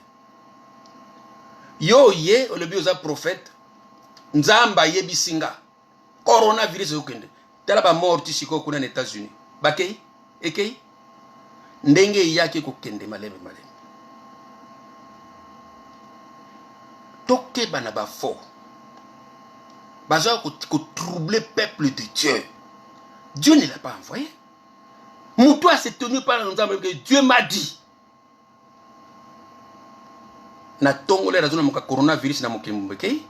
Yo ye, olebi oza prophète. Nzamba ye bisinga. Coronavirus ukende. Tela ba morti siko kuna na États-Unis. Bakei? Ekei? Ndenge yake kukende maleme. Toke bana ba fo. Baza ko troubler peuple de Dieu. Dieu ne l'a pas envoyé. Moutoua s'est tenu par l'ensemble que Dieu m'a dit. Na tongole raison na coronavirus na mokimbe kei.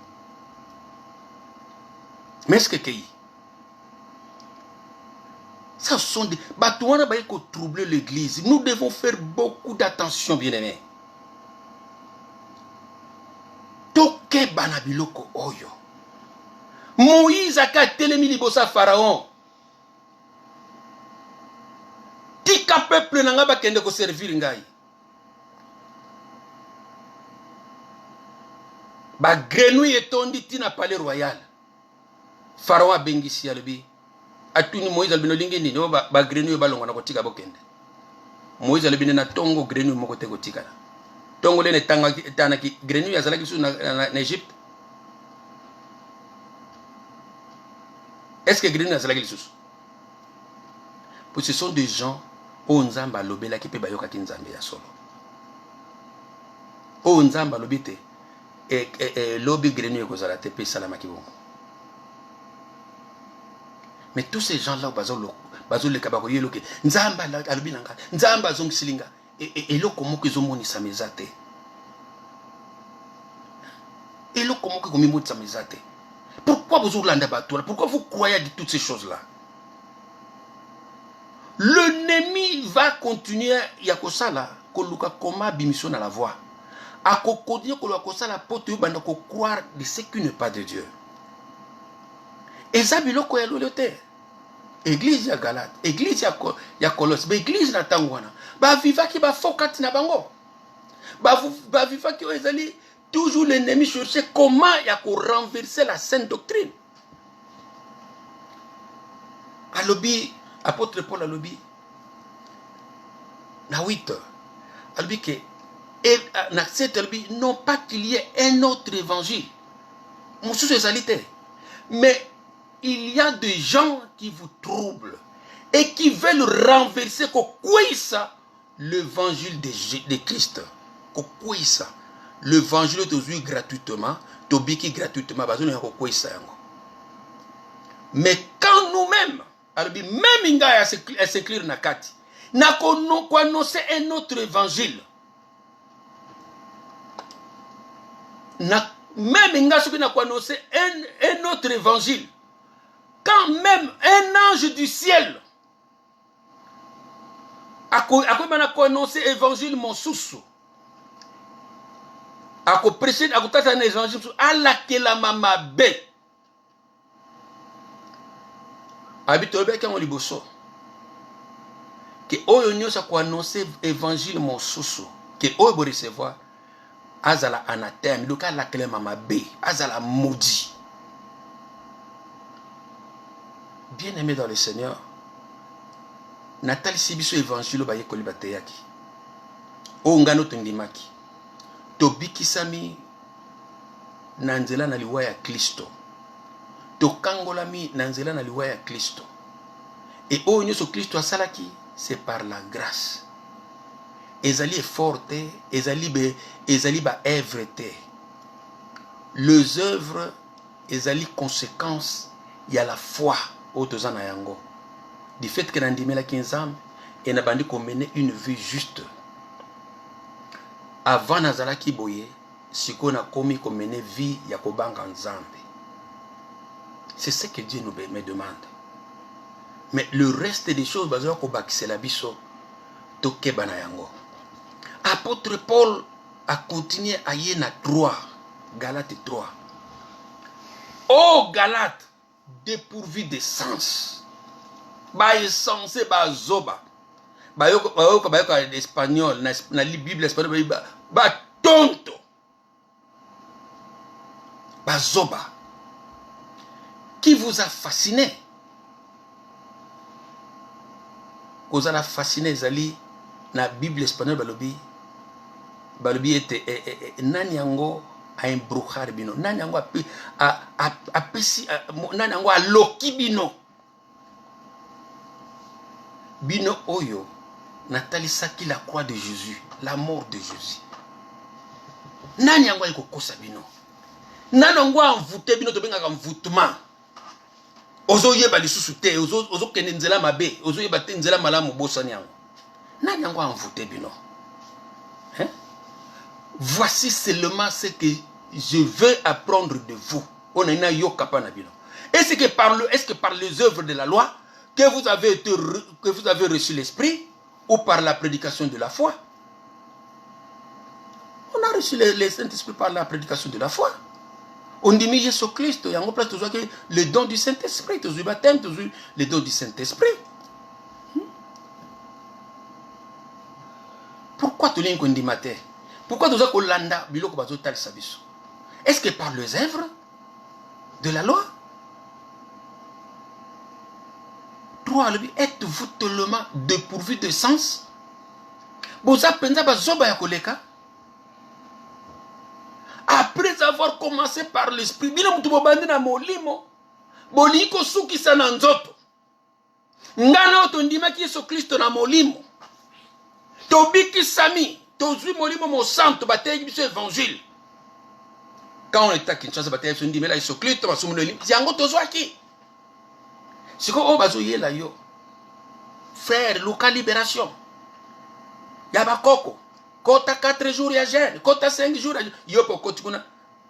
Mais est-ce que kei? Ça sont des batouana ba ko troubler l'église. Nous devons faire beaucoup d'attention, bien-aimés. Toke banabiloko oyo. Moïse a ka telemi libosa pharaon. Tika peuple nanga ba kende ko servir ngai. Ba grenouille etondi tina palais royal. Pharaon a bengisi alobi. Atuni Moïse albino lingi ni no ba grenouille ba longa na ko tika bokende. Moïse albino na tongo grenouille moko te ko tika na. Tongo le ne tanga tanaki grenouille azalaki su na Égypte. Est-ce que grenouille azalaki sous? Pour ce sont des gens o nzamba lobela ki pe bayoka ki nzambe ya solo. O nzamba lobite lobby grenu ekozala te pe salamaki bongo. Mais tous ces gens-là bazoleka bakoyeloke nzamba alobi nanga nzamba azongisilinga eloko moko ezomonisa meza te. Eloko moko ekomimonisa meza te. Pourquoi vous oulanda bato là? Pourquoi vous croyez à toutes ces choses-là? L'ennemi va continuer yakosala koluka koma bimission à la voix. A continuer koluka kosala poto banda ko croire de ce qui n'est pas de Dieu. Eza biloko ya lolote. Église ya Galate, église ya Colosse, mais église na tangwana. Ba vivaki ba fokati na bango. Ba vivaki ezali toujours l'ennemi cherchait comment il a renverser la sainte doctrine. Alobi, apôtre Paul alobi, na 8 alobi que na 7 alobi, non pas qu'il y ait un autre évangile. Mon sous mais il y a des gens qui vous troublent et qui veulent renverser l'évangile de Christ. L'évangile est gratuitement, tobiki gratuitement, mais quand nous-mêmes, même inga à s'écrire nakati, n'a qu'on annoncer un autre évangile, même inga ce qui n'a annoncé un autre évangile, quand même un ange du ciel a annoncé l'évangile mon sous. A prêché a tata un évangile à laquelle la mama b. Habite bien quand on liboso. Que oyo nyosa ko annoncer évangile mon sous. Que oyo bo recevoir azala anathème donc à laquelle mama b azala maudit. Bien-aimé dans le Seigneur, Nathalie Sibiso évangile ba yekoli bateyaki. O ngano tondimaki. Tobiki sami nanzela na liwa ya Kristo. Tokangolami nanzela na liwa ya Kristo. Et o nyoso Kristo asalaki, c'est par la grâce. Ezali est forte, ezali ba œuvre te. Les œuvres ezali conséquence y a la foi autozana yango. Du fait que nandimela 15 ans et n'a bandi qu'on mener une vie juste. Avant nazalaki boye, siko na komi qu'on mener vie ya kobanga nzambe. C'est ce que Dieu me demande. Mais le reste des choses bazo ko bakisela biso toke bana yango. Apôtre Paul a continué à y na 3, Galates 3. Oh Galates, dépourvu de sens. Ba essence ba zoba. Ba yoko espagnol na Bible espagnol ba tonto. Ba zoba. Qui vous a fasciné? Vous a fasciné zali na Bible espagnol balobi était nani yango a embrujar bino, nani yango nani yango a loki bino oyo Nathalie Saki la croix de Jésus, la mort de Jésus. Nani yango iko kosa bino, nani yango envoûté bino to benga envoûtement. Ozo yeba lisusu te, ozo kende nzela mabe, ozo yeba te nzela malamu bosani yango. Nani yango envoûté bino? Hein? Voici seulement ce que je veux apprendre de vous. On a yo kapana bino. Est-ce que par les œuvres de la loi que vous avez reçu l'esprit ou par la prédication de la foi? On a reçu le Saint-Esprit par la prédication de la foi. On dit mais Jésus Christ, il y a un place toujours que le don du Saint-Esprit, toujours le baptême, toujours le don du Saint-Esprit. Pourquoi tu l'as dit matin? Pourquoi tu as dit landa biloko bazo tal sabiso? Est-ce que par les œuvres de la loi? 3. Êtes-vous tellement dépourvu de sens? Boza penza bazoba ya koleka? Après avoir commencé par l'esprit, bino mutu bobandi na molimo, boliko suki sana nzoto. Ngana otondimaki Yesu Kristo na molimo. Tobiki sami, tozui molimo mo santo bateki biso évangile. Quand on était à Kinshasa, on dit, mais là, ils sont clés, on va se mettre. C'est un gros qui. C'est quoi, on va se là, yo. Frère, local libération. Yaba Koko. Kota 4 jours, il y a jeune. Kota 5 jours, il y a jeune.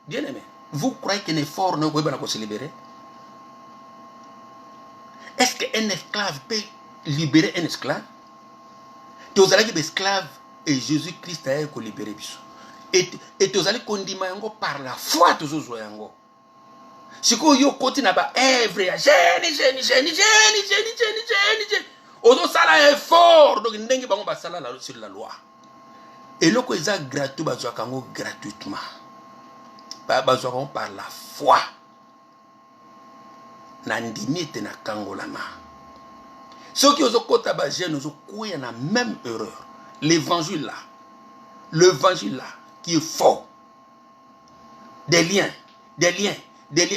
Bien aimé, vous croyez qu'un effort ne peut se libérer? Est-ce qu'un esclave peut libérer un esclave? Tu as dit esclave et Jésus-Christ a été libéré. Et tu as dit qu'on dit par la foi, tu as dit. Si tu as dit effort, donc sur la loi. Et là, ils ont gratuitement. Par la foi. Nandimite na kangolama. Ceux qui ont côté bagé nous ont la même erreur. L'évangile là, qui est fort. Des liens,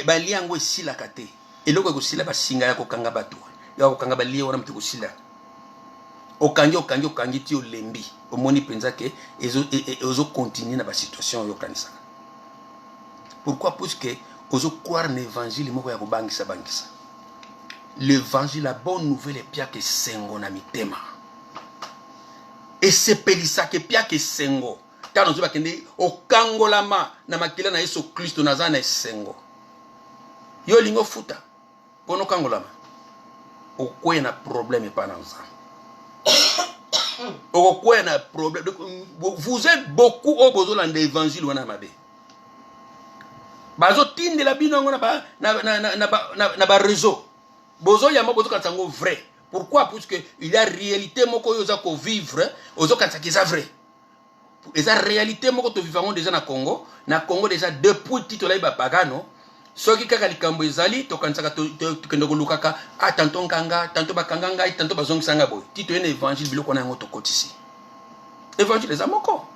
bah liens où si la kate. Et là que sila ba singa ya ko kanga batu. Ya ko kanga ba lié wana mtu ko sila. Okangi ti o lembi. O moni penza ke ezo continuer na ba situation yo kanisa. Pourquoi? Parce que ozo croire l'évangile moko ya ko bangisa. L'évangile, la bonne nouvelle est pia que sengo na mitema. Et c'est pelisa que pia que sengo. Car nous avons dit au kangolama na makila na Yesu Kristo na zana sengo. Yo lingo futa. Pono kangolama. O kwe na problème pas dans ça. O kwe na problème. Vous êtes beaucoup au besoin de l'évangile wana mabe. Bazo tinde la bino na ba réseau. Bozo yama bozo kantango vrai. Pourquoi? Parce que il y a réalité moko yoza ko vivre, ozo kantaki za vrai. Et ça réalité moko to vivons déjà na Congo déjà depuis tito la ba pagano, soki kaka likambo ezali to kansaka to kendo lukaka tantôt kanga, tantôt bakanganga, tantôt bazong sanga boy. Tito ene évangile biloko na ngoto kotisi. Évangile za moko.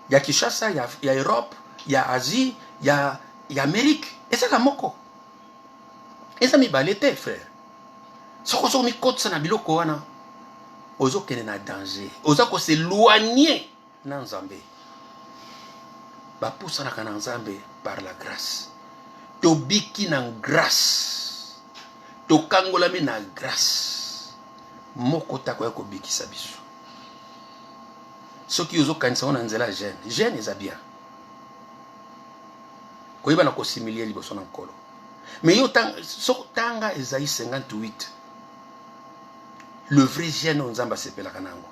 Ya Kinshasa, ya Europe, ya Asie, ya Amérique. Et ça la moko. Et ça mi balete frère. Soko so mi kotsa na biloko wana. Ozo kene na danger. Ozo ko s'éloigner na Nzambe. Ba poussa na kana Nzambe par la grâce. To biki na grâce. To kangola mi na grâce. Moko ta ko biki sabisu. Soki ozo kanisa ona nzela jeune ezabia. Ko iba na ko similia liboso na nkolo. Mais yo tanga Esaïe 58. Le vrai jeune on Nzamba sepela kanango.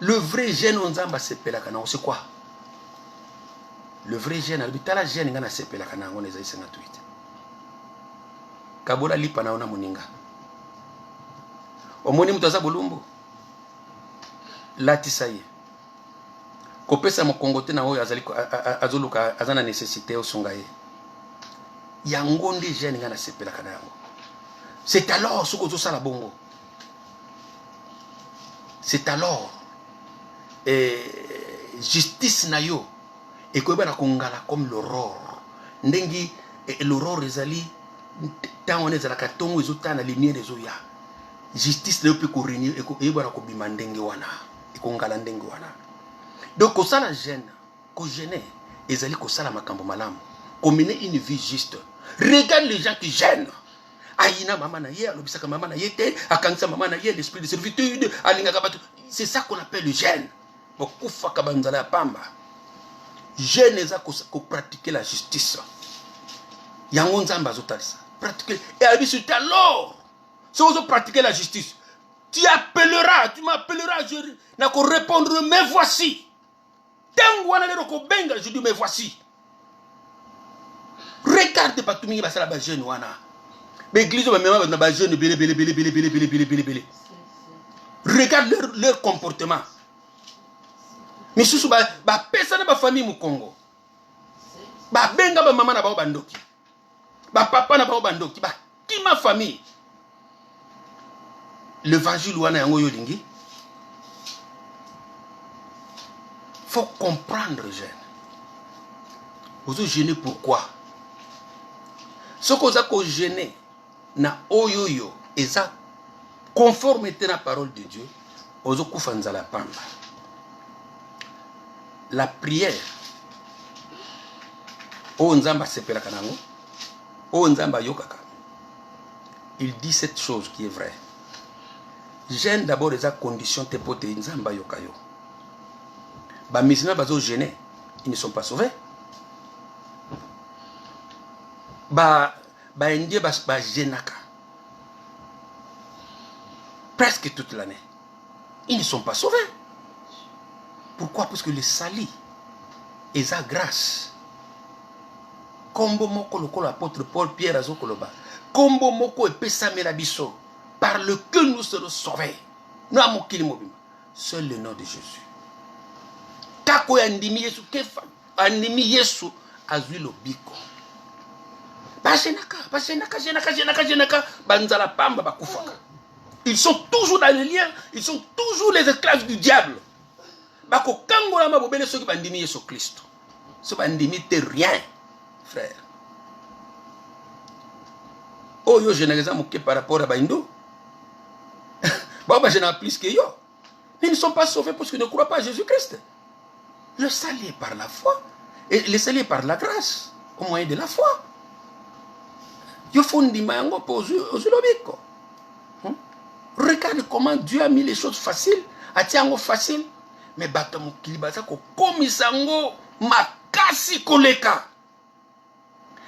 Le vrai jeune on Nzamba sepela kanango c'est quoi? Le vrai jeune albitala jeune ngana sepela kanango na Esaïe 58. Kabola lipa na ona muninga. Omoni mutaza bolumbu. Latisaye. Kopesa mokongote na oyo azoluka azana nécessité osongaye. Yangonde jeune ngana sepela kanango. C'est alors ce que tout ça la bongo. C'est alors justice na yo et ko ba na kongala comme l'aurore. Ndengi l'aurore ezali tant on ezala katongo ezotana lumière ezoya. Justice le peut ko réunir et ba na ko bima ndenge wana. E kongala ndenge wana. Donc ko sala jeune, ko jeune ezali ko sala makambo malamu. Ko mener une vie juste. Regarde les gens qui gênent. Aïna maman na ye, alobisaka maman na yete, akanisa maman na ye, l'esprit de servitude, alingaka batu. C'est ça qu'on appelle le gêne. Bokufa kabanzala pamba. Gêne eza ko pratiquer la justice. Yango Nzamba azotalisa. Pratiquer et albisu alors. Si vous pratiquer la justice, tu appelleras, tu m'appelleras, je na ko répondre mais voici. Tango wana lero ko benga, je dis mais voici. Regarde Batumi basala ba jeune wana. L'église va même na ba jeune belé. Regarde leur comportement. Mais sous ba pesa na ba famille mu Congo. Ba benga ba maman na ba bandoki. Ba papa na ba bandoki, ba kima famille. L'évangile wana yango yo lingi. Faut comprendre jeune. Vous vous gênez pourquoi? Ce que vous avez gêné, na oyoyo, et ça, conformété à la parole de Dieu, vous avez fait la pamba. la prière o nzamba sepelaka nango o nzamba yokaka. Il dit cette chose qui est vraie. Gêne d'abord les conditions te pote nzamba yokayo. Ba musulmans bazo gêner, ils ne sont pas sauvés. Ba indien ba gênaka. Presque toute l'année. Ils ne sont pas sauvés. Pourquoi? Parce que les salis, ils ont grâce. Kombo moko lokolo apôtre Paul Pierre azokoloba. Kombo moko epesamela biso par lequel nous serons sauvés. Nous avons seul le nom de Jésus. Kako andimi Yesu kefa andimi Yesu azui lobiko. Bajenaka banzala pamba bakufaka. Ils sont toujours dans le lien, ils sont toujours les esclaves du diable. Bako kangola mabobele ceux qui bandimi Yesu Christ. Ce bandimi te rien, frère. Oh yo généralisé moké par rapport à Baindo. Bah j'en ai plus que yo. Mais ils ne sont pas sauvés parce qu'ils ne croient pas à Jésus-Christ. Le salut est par la foi. Et le salut est par la grâce. Au moyen de la foi. Yo fondi mango pour Zulobiko. Regarde comment Dieu a mis les choses faciles. Atiango facile. Mais batamu kilibasa ko komisango makasi koleka.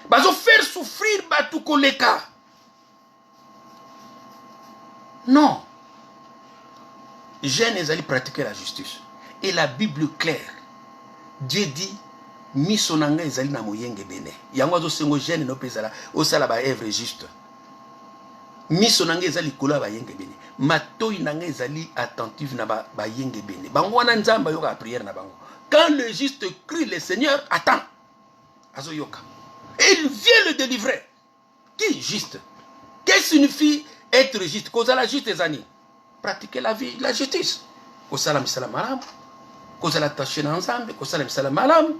Bazo faire souffrir batu koleka. Non. Jeunes allaient pratiquer la justice. Et la Bible claire. Dieu dit misonanga ezali na moyenge bene. Yango zo sengo jeune no pezala osala ba œuvre juste. Misonanga ezali kola ba yenge bene. Matoi nanga ezali attentive na ba yenge bene. Bango wana nzamba yoka prière na bango. Quand le juste crie, le Seigneur attend. Azo yoka. Et il vient le délivrer. Qui juste? Qu'est-ce que signifie être juste? Cause la juste les années. Pratiquer la vie, la justice. Kosala misala malam. Kosala taché na nzambe, kosala misala malam.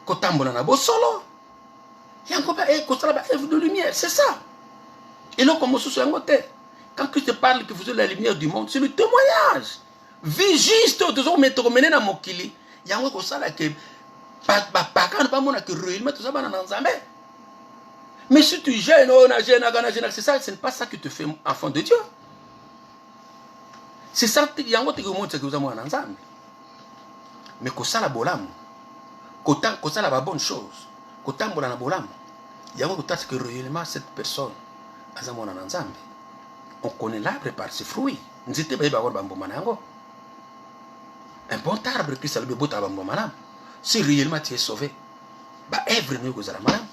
Kotambola na bosolo. Yango ba kosala ba œuvre de lumière, c'est ça. Et là comme sous yango te. Quand Christ parle que vous êtes la lumière du monde, c'est le témoignage. Vie juste toujours mettre mener na mokili. Yango kosala que pas mona que réellement tout ça ba na nzambe. Mais si tu gênes, c'est ça, ce n'est pas ça qui te fait enfant de Dieu. C'est ça que tu montres que vous avez un ensemble. Mais quand ça la bolam, quand ça la bonne chose, quand ça la bolam, il y a que réellement cette personne a un ensemble. On connaît l'arbre par ses fruits. Nous étions pas avoir bambomanango. Un bon arbre qui s'allume beau bambomanam. Si réellement tu es sauvé, bah œuvre nous que madame.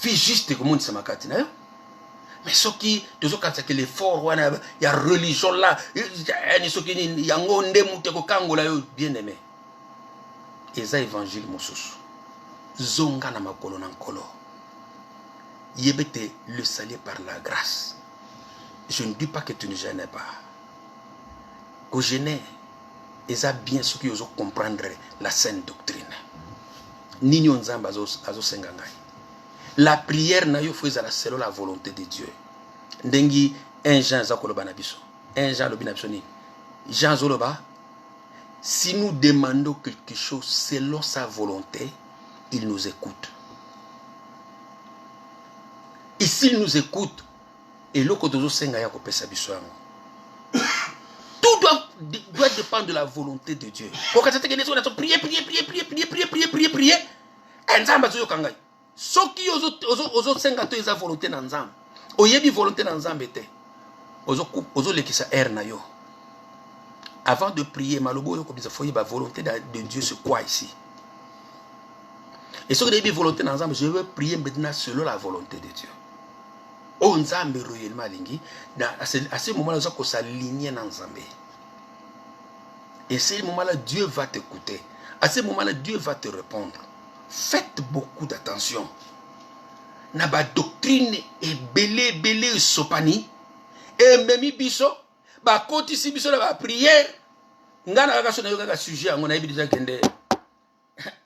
Vie juste comme on dit mais ce qui que l'effort il y a religion là il y a bien aimé et ça évangile mosusu zonga na makolo na nkolo yebete le salut par la grâce. Je ne dis pas que tu ne gênes pas que gêner et ça bien ce qui oso comprendre la saine doctrine ninyo nzamba azo sengangai. La prière n'a pas fait selon la volonté de Dieu. Ndengi un Jean zakoloba na biso. Un Jean lobi na biso ni. Jean zoloba, si nous demandons quelque chose selon sa volonté, il nous écoute. Et s'il nous écoute, et l'autre dozo senga ya ko pesa biso yango. Tout doit dépendre de la volonté de Dieu. Quand tu as prier. Nzamba zo yokangai. Soki ozo senga to eza volonté na nzambe oyebi volonté na nzambe te ozo lekisa air na yo avant de prier malobo yo kobisa foye ba volonté de Dieu c'est quoi ici et soki oyebi volonté na nzambe je veux prier maintenant selon la volonté de Dieu o nzambe réellement lingi à ce moment là ko s'aligner na nzambe et ce moment là Dieu va t'écouter à ce moment là Dieu va te répondre. Faites beaucoup d'attention. Naba doctrine et belé sopani et memi biso ba koti si biso la prière ngana kaka sona yoka sujet ngo na ibidi kende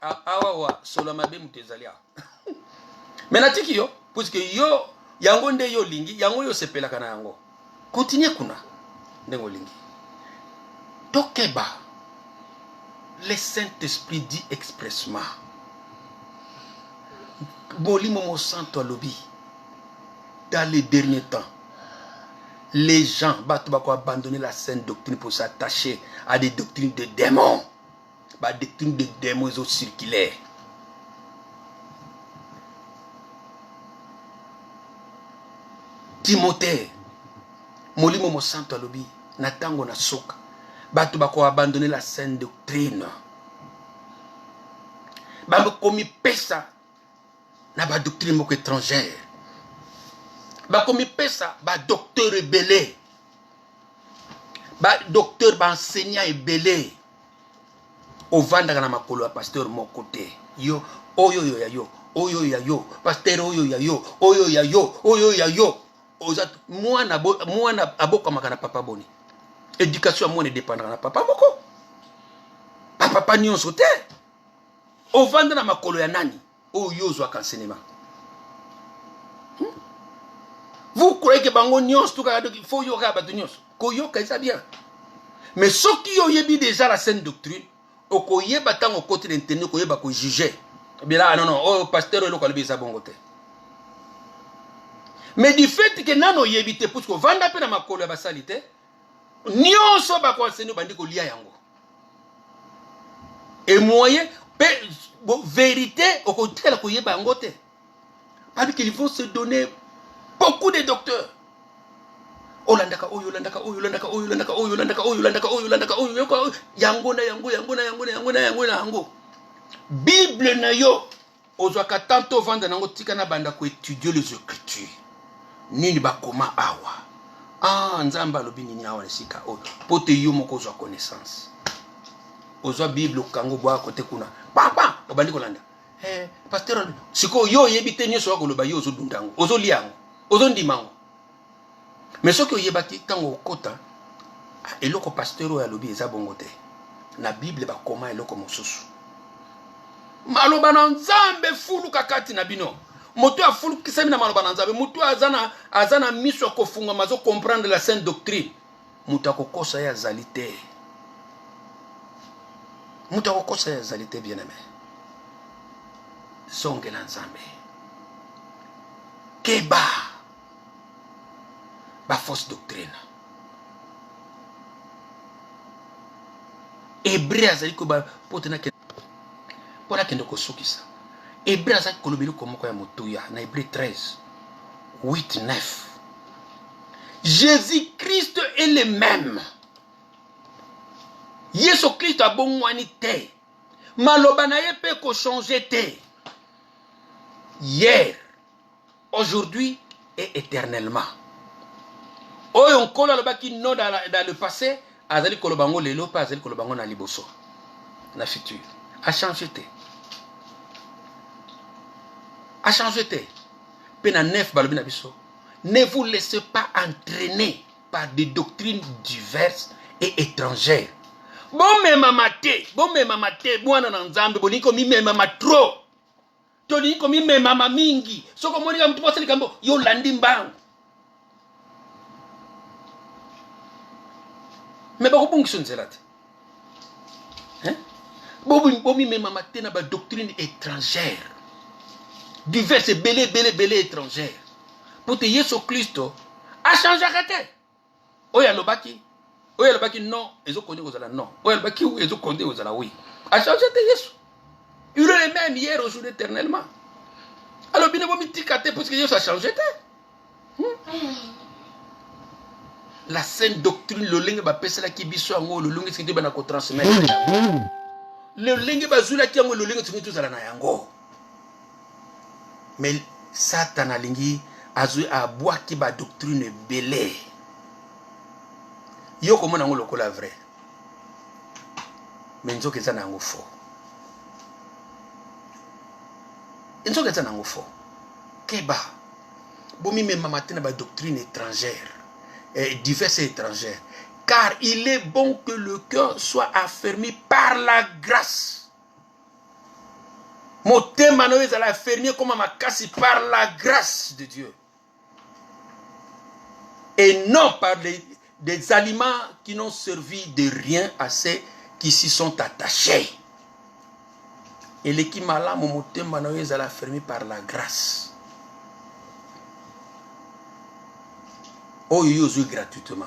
awa solo mabe mutezalia. Menatiki yo parce que yo yango nde yo lingi yango yo sepela kana yango. Continue kuna ndengo lingi. Tokeba. Le Saint-Esprit dit expressement. Bolimo mo santo lobby. Dans les derniers temps, les gens vont abandonner la sainte doctrine pour s'attacher à des doctrines de démons. Des doctrines de démons circulaires. Timothée, molimo mo santo alobi, natango na soka. Bato bako abandonner la sainte doctrine. Bako komi pesa na ba doctrine moko étrangère. Bako mi pesa ba docteur rebelle. Ba docteur ba enseignant rebelle. O vanda na makolo ya pasteur moko te. Yo oyo yo ya yo, oyo ya yo, pasteur oyo ya yo, oyo ya yo, oyo ya yo. Mwana aboka makana papa boni. Éducation moi ne dépendra na papa moko. Papa nyonso te. O vanda na makolo ya nani? Oyo zo enseignement. Vous croyez que bango nyonso tout ka il faut yoka ba nyonso. Ko yoka ça bien. Mais ceux qui ont yebi déjà la sainte doctrine, o ko yeba tango côté d'intérêt ko yeba ko juger. Bien là non non, oh pasteur le ko lebisa bongo te. Mais du fait que nano yebite pour que vanda pe na makolo ya basalite, nyonso ba ko enseigner bandi ko lia yango. Et moyen vérité au côté la ko yeba yango te. Parce qu'ils vont se donner beaucoup de docteurs. Olandaka oyo landaka oyo landaka oyo landaka oyo landaka oyo landaka oyo landaka oyo yango na yango yango na yango na yango na yango na yango. Bible na yo ozwaka tanto vanda nango tika na banda ko étudier les écritures. Nini bakoma awa. Ah nzamba lobi nini awa lesika oyo. Pote yo moko ozwa connaissance. Ozwa Bible kango bwa kote kuna. Papa obandi kolanda. Pasteur siko yo yebite nyoso wako loba yo ozo dundango. Ozo liango. Ozo ndimango. Mais ce que yebaki tango kota eloko pasteur ya lobi eza bongo te. Na Bible ba koma eloko mosusu. Maloba na nzambe fulu kakati na bino. Moto a fulu kisemi na maloba na nzambe. Moto azana miso kofunga mazo comprendre la sainte doctrine. Moto akokosa ya zalite. Moto akokosa ya zalite bien aimé. Zonge na nzambe. Keba. Ba fausse doctrine. Hébreu azali ko ba potena ke pona kendo ko sukisa. Hébreu azali ko lobeli ko moko ya motuya na Hébreu 13 8 9. Jésus-Christ est le même. Yesu Christ a bon mwani te. Maloba na ye pe ko changer te. Hier, aujourd'hui et éternellement. Oyo on kola lobaki non dans le passé, azali kolobango lelo pa azali kolobango na liboso. Na futur. A changé te. A changé te. Pe na neuf balobi na biso. Ne vous laissez pas entraîner par des doctrines diverses et étrangères. Bon me mamate, bwana na nzambe boniko mi me mama trop. Toni ko mi me mama mingi. Soko moni ka mtu poseli kambo yo landi mbangu. Mais ba ko son zelate. Hein? Bomi me mama te na ba doctrine étrangère. Diverses belé étrangères. Pour te Yesu Christo a changé kate. Oya lobaki non, ezo konde ozala non. Oya lobaki oui, ezo konde ozala oui. A changé te Yesu. Il est le même hier, aujourd'hui, éternellement. Alors bien bomi tikate parce que Yesu a changé te. La sainte doctrine le lingue ba pesela ki biso yango le lingue sikiti bana ko transmettre. Le lingue ba zula ki yango le lingue sikiti tuzala na yango. Mais Satan alingi azu abwa ki ba doctrine belé. Yo komona ngo lokola vrai. Mais nzoka eza na yango faux. Nzoka eza na yango faux. Keba. Bomi me mamatina ba doctrine étrangère. Diverses et étrangères. Car il est bon que le cœur soit affermi par la grâce. Mon thème est affermi comme ma casse par la grâce de Dieu. Et non par des aliments qui n'ont servi de rien à ceux qui s'y sont attachés. Et l'équipe malade, mon motema na yo la fermé par la grâce. Oh yo yo gratuitement.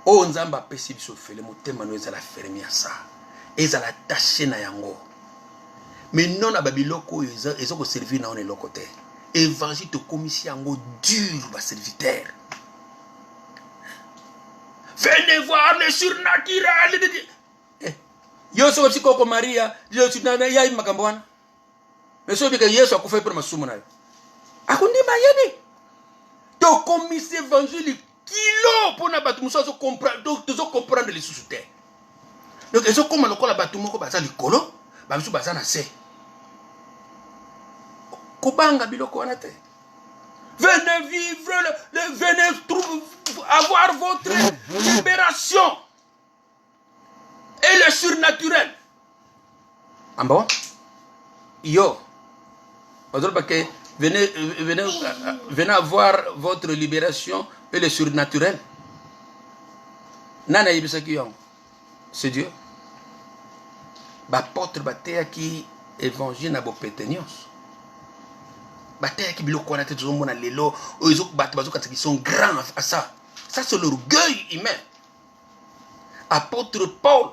Oh nzamba pesi biso fele motema na yo la fermé à ça. Et ça la taché na yango. Mais non na babiloko ils ont servi na on est l'autre côté. Évangile te commissi yango dur ba serviteur. Venez voir le surnaturel. Yo so ko Maria, yo tunana ya makambo wana. Meso bika Yesu akufa pour masumu nayo. Akundi mayeni. To commissi évangile kilo pour na batu muso comprendre, donc tu comprendre les sous-terre. Donc ils ont comme lokola batu moko baza likolo, ba biso baza na se. Kobanga biloko wana te. Venez vivre, venez avoir votre libération. Et le surnaturel. Ah bon? Yo. Venez avoir votre libération et le surnaturel. Nana yibisaki yon. C'est Dieu. Bapôtre batea qui évangile na bopetenios. Batea qui biloko na te tozomona lelo, oyo bato bazokatisa qui sont grands à ça. Ça c'est l'orgueil humain. Apôtre Paul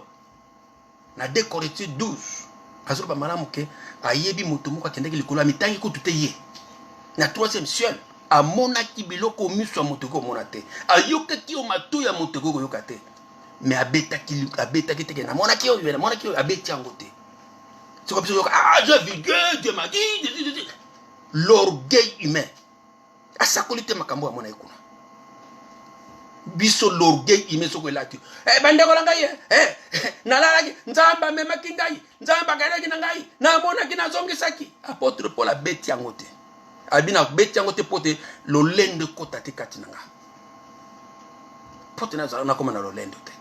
na 2 Corinthiens 12 azoba malamu ke ayebi moto moko akendeki likolo mitangi ko tuteye na 3e ciel amonaki biloko miso moto ko mona te ayokaki o matu ya moto ko yoka te mais abetaki te na monaki o yena monaki o abeti yango te c'est comme ça ah j'ai vu Dieu m'a dit l'orgueil humain asakolite makambo ya mona ekuna biso l'orgueil humain soko elaki bandeko na ngai nalalaki nzamba memaki ngai nzamba galaki na ngai na monaki na zongisaki apôtre Paul abeti yango te abina beti yango te pote lolendo kota te kati na nga pote na koma na lolendo te.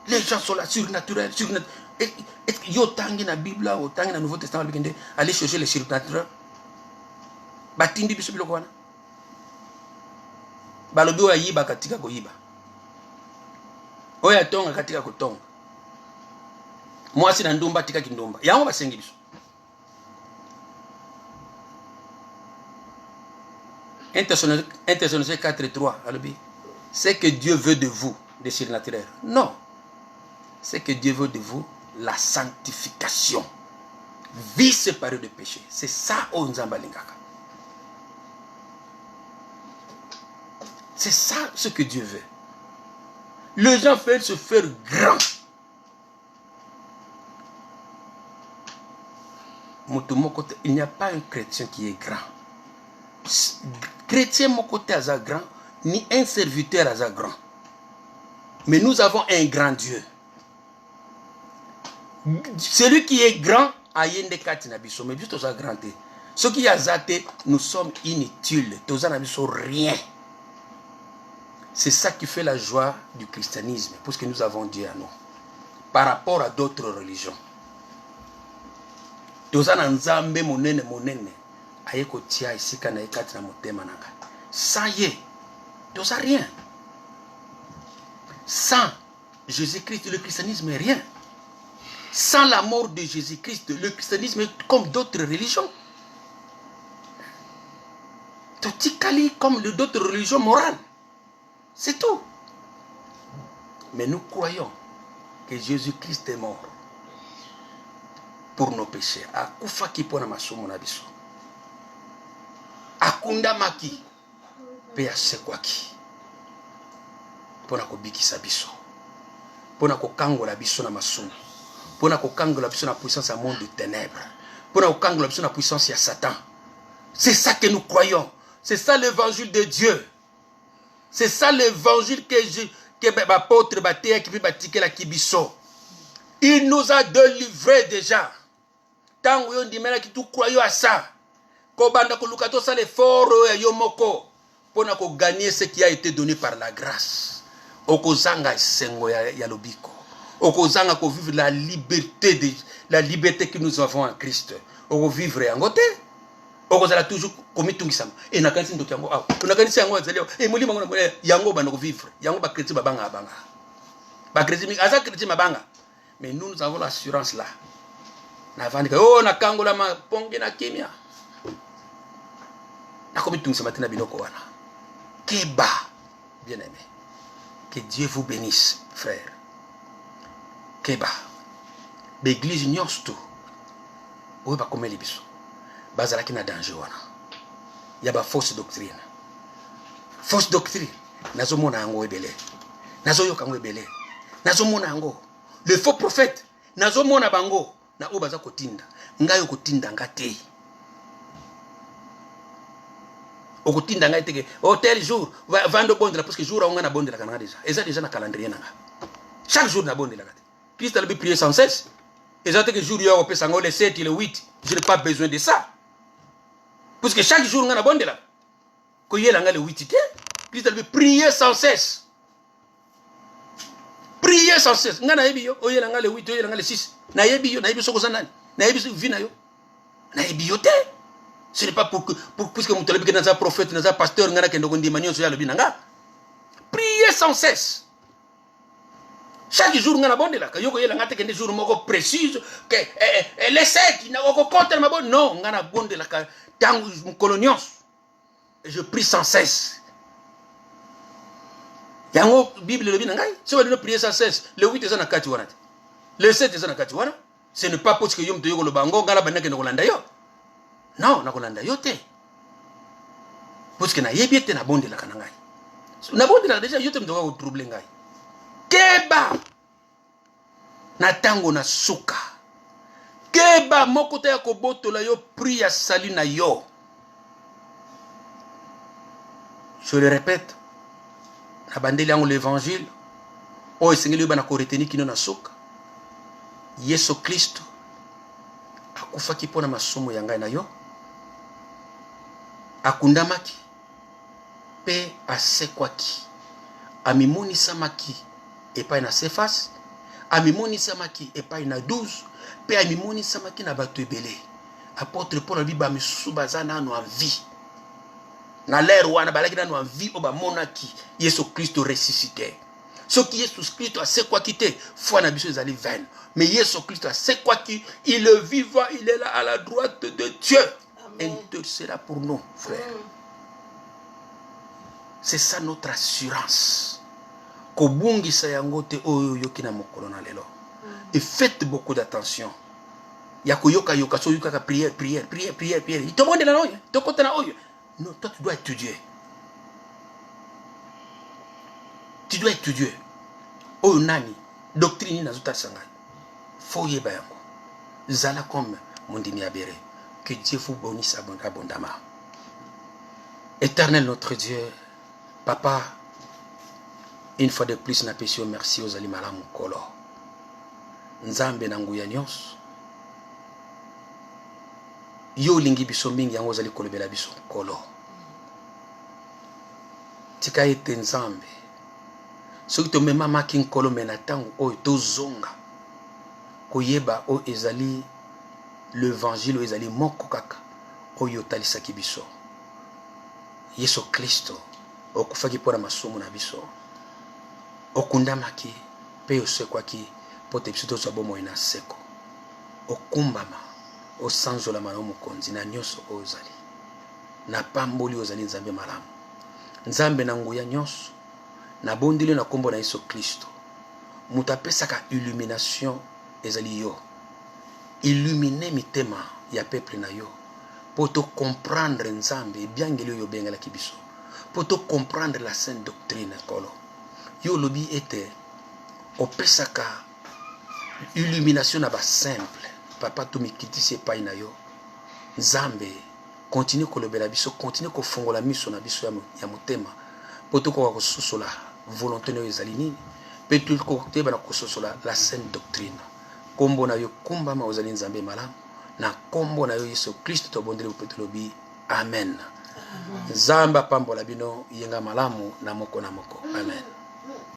Les gens sont là surnaturels yo tangi na Bible o tangi na Nouveau Testament bikende aller chercher les surnaturels batindi biso biloko wana balobi oyo ayiba katika koyiba oyo atonga katika kotonga mwasi na ndumba atikaki ndumba yango basengi biso. 1 Thessaloniciens 4:3 alobi c'est que Dieu veut de vous des surnaturels. Non, c'est que Dieu veut de vous la sanctification, vie séparée de péché. C'est ça o nzamba lingaka. C'est ça ce que Dieu veut. Les gens veulent se faire grand. Il n'y a pas un chrétien qui est grand. Chrétien mon côté à grand, ni un serviteur à grand. Mais nous avons un grand Dieu. Celui qui est grand a yende kati na biso, mais biso za grand. Ce qui a zaté, nous sommes inutiles. Toza na biso rien. C'est ça qui fait la joie du christianisme, parce que nous avons Dieu à nous. Par rapport à d'autres religions. Toza na nzambe monene. Ayeko tia isika na ekati na motema nanga. Ça y est. Toza rien. Sans Jésus-Christ, le christianisme est rien. Sans la mort de Jésus-Christ, le christianisme est comme d'autres religions. Totikali comme d'autres religions morales. C'est tout. Mais nous croyons que Jésus-Christ est mort pour nos péchés. Akufa ki pona masumu na biso. Akunda maki pe asekwaki. Pona ko bikisa biso. Pona ko kangola biso na masumu. Pona ko kangola biso na puissance à monde de ténèbres. Pona ko kangola biso na puissance à Satan. C'est ça que nous croyons. C'est ça l'évangile de Dieu. C'est ça l'évangile que l'apôtre Batéa qui peut bâtir la Kibiso. Il nous a délivrés déjà. Tant que nous qui tout croyons à ça. Kobanda ko lukato ça l'effort ya yomoko pour gagner ce qui a été donné par la grâce. Okozanga sengo ya lobiko. Okozanga ko vivre la liberté que nous avons en Christ. Oko vivre en côté. okozala toujours komitungisama e nakanisi ndoto yango awa nakanisi yango azali e molimo ngo yango bana vivre yango ba chrétien babanga ba chrétien aza chrétien mabanga mais nous avons l'assurance là na vandika oh na kangola ma ponge na kimia na komitungisama tina biloko wana keba bien aimé que Dieu vous bénisse frère keba l'église nyonso tout oyo bakomeli biso bazalaki na danger wana ya ba fausse doctrine nazomona yango ebele nazoyoka yango ebele nazomona yango le faux prophète nazomona bango na oyo baza kotinda ngai okotinda nga te okotinda ngai teke oh tel jour vando bondela parce que jour aonga na bondela kana déjà na calendrier nanga chaque jour na bondela kati Christ a prier sans cesse et que jour yo opesa ngo le 7 et le 8 je n'ai pas besoin de ça parce que chaque jour ngana bondela ko yela nga le 8 te Christ a prier sans cesse ngana yebi yo oyela nga le 8 oyela nga le 6 na yebi soko zanani na yebi vina yo na yebi yo te ce n'est pas pour puisque mutalabi que un prophète dans un pasteur ngana kendo ko ndima nyonso ya le binanga prier sans cesse. Chaque jour, on a bon de la caillou, il y a des jours moko précis que les sept, n'a aucun contre ma bonne. Non, on a bon de la caillou, colonios. Je prie sans cesse. Il y a une Bible le binangai. Si on doit prier sans cesse, le 8 est en akatiwana. Le 7 est en akatiwana. Ce n'est pas parce que yom te yoko le bango, gala banake no kolanda yo. Non, na kolanda yo te. Parce que na yebiete na bon de la kanangai. Na bon de la déjà yo te mdoka au trouble ngai. Keba na tango na suka keba moko te ya kobotola yo priya sali na yo. Je le répète na bandeli yango l'évangile o esengeli yo bana ko retenir kino na suka Yesu Kristo akufaki pona masumu ya ngai na yo akundamaki pe asekwaki amimonisamaki epai na Cephas, amimonisamaki epai na 12, pe amimonisamaki na bato ebele. Apôtre Paul a dit ba misusu bazana no en vie. Na l'air wana balaki na no en vie o ba monaki Yesu Christ ressuscité. Ce qui Yesu Christ a c'est quoi quitter, foi na biso ezali vaine. Mais Yesu Christ a c'est quoi qui il est vivant, il est là à la droite de Dieu. Intercédera pour nous, frères. C'est ça notre assurance. Kobungisa yango te oyo yoki na mokolo na lelo. Et faites beaucoup d'attention. Yako yoka yoka so yoka prière. Il te monde la oyo, te côté na oyo. Non, toi tu dois étudier. Tu dois étudier. Oyo nani doctrine na zuta sangai. Faut yeba yango. Zala comme mondini abere. Que Dieu vous bénisse abondamment. Éternel notre Dieu, Papa, une fois de plus, na pesio merci aux alimalamu kolo. Nzambe na nguya nyonso. Yo lingi biso mingi yango zali kolobela biso kolo. Tika ete nzambe. Soki to mema maki kolo mena tango oyo tozonga. Koyeba o ezali l'évangile o ezali moko kaka oyo talisaki biso. Yesu Kristo okufaki pona masumu na biso. Okundamaki pe osekwaki pote biso to bomo ina seko. Okumbama osanzola mano mokonzi na nyonso ozali. Na pamboli ozali nzambe malamu. Nzambe na nguya nyonso na bondile na kombo na Yesu Kristo. Mutapesaka illumination ezali yo. Illuminer mitema ya peuple na yo. Pour te comprendre nzambe biangeli yo bengala kibiso. Pour te comprendre la sainte doctrine kolo. Yo lobi ete opesaka illumination na ba simple. Papa to mikitisi epai na yo. Nzambe continue kolobela biso, continue kofongola miso na biso ya motema. Pour te ko kososola volonté no ezali nini. Pe tu ko teba na kososola la sainte doctrine. Kombo na yo kumbama ozali nzambe malamu. Na kombo na yo Yesu Kristo to bondele upetolobi. Amen. Zamba pambo la bino yenga malamu na moko. Amen.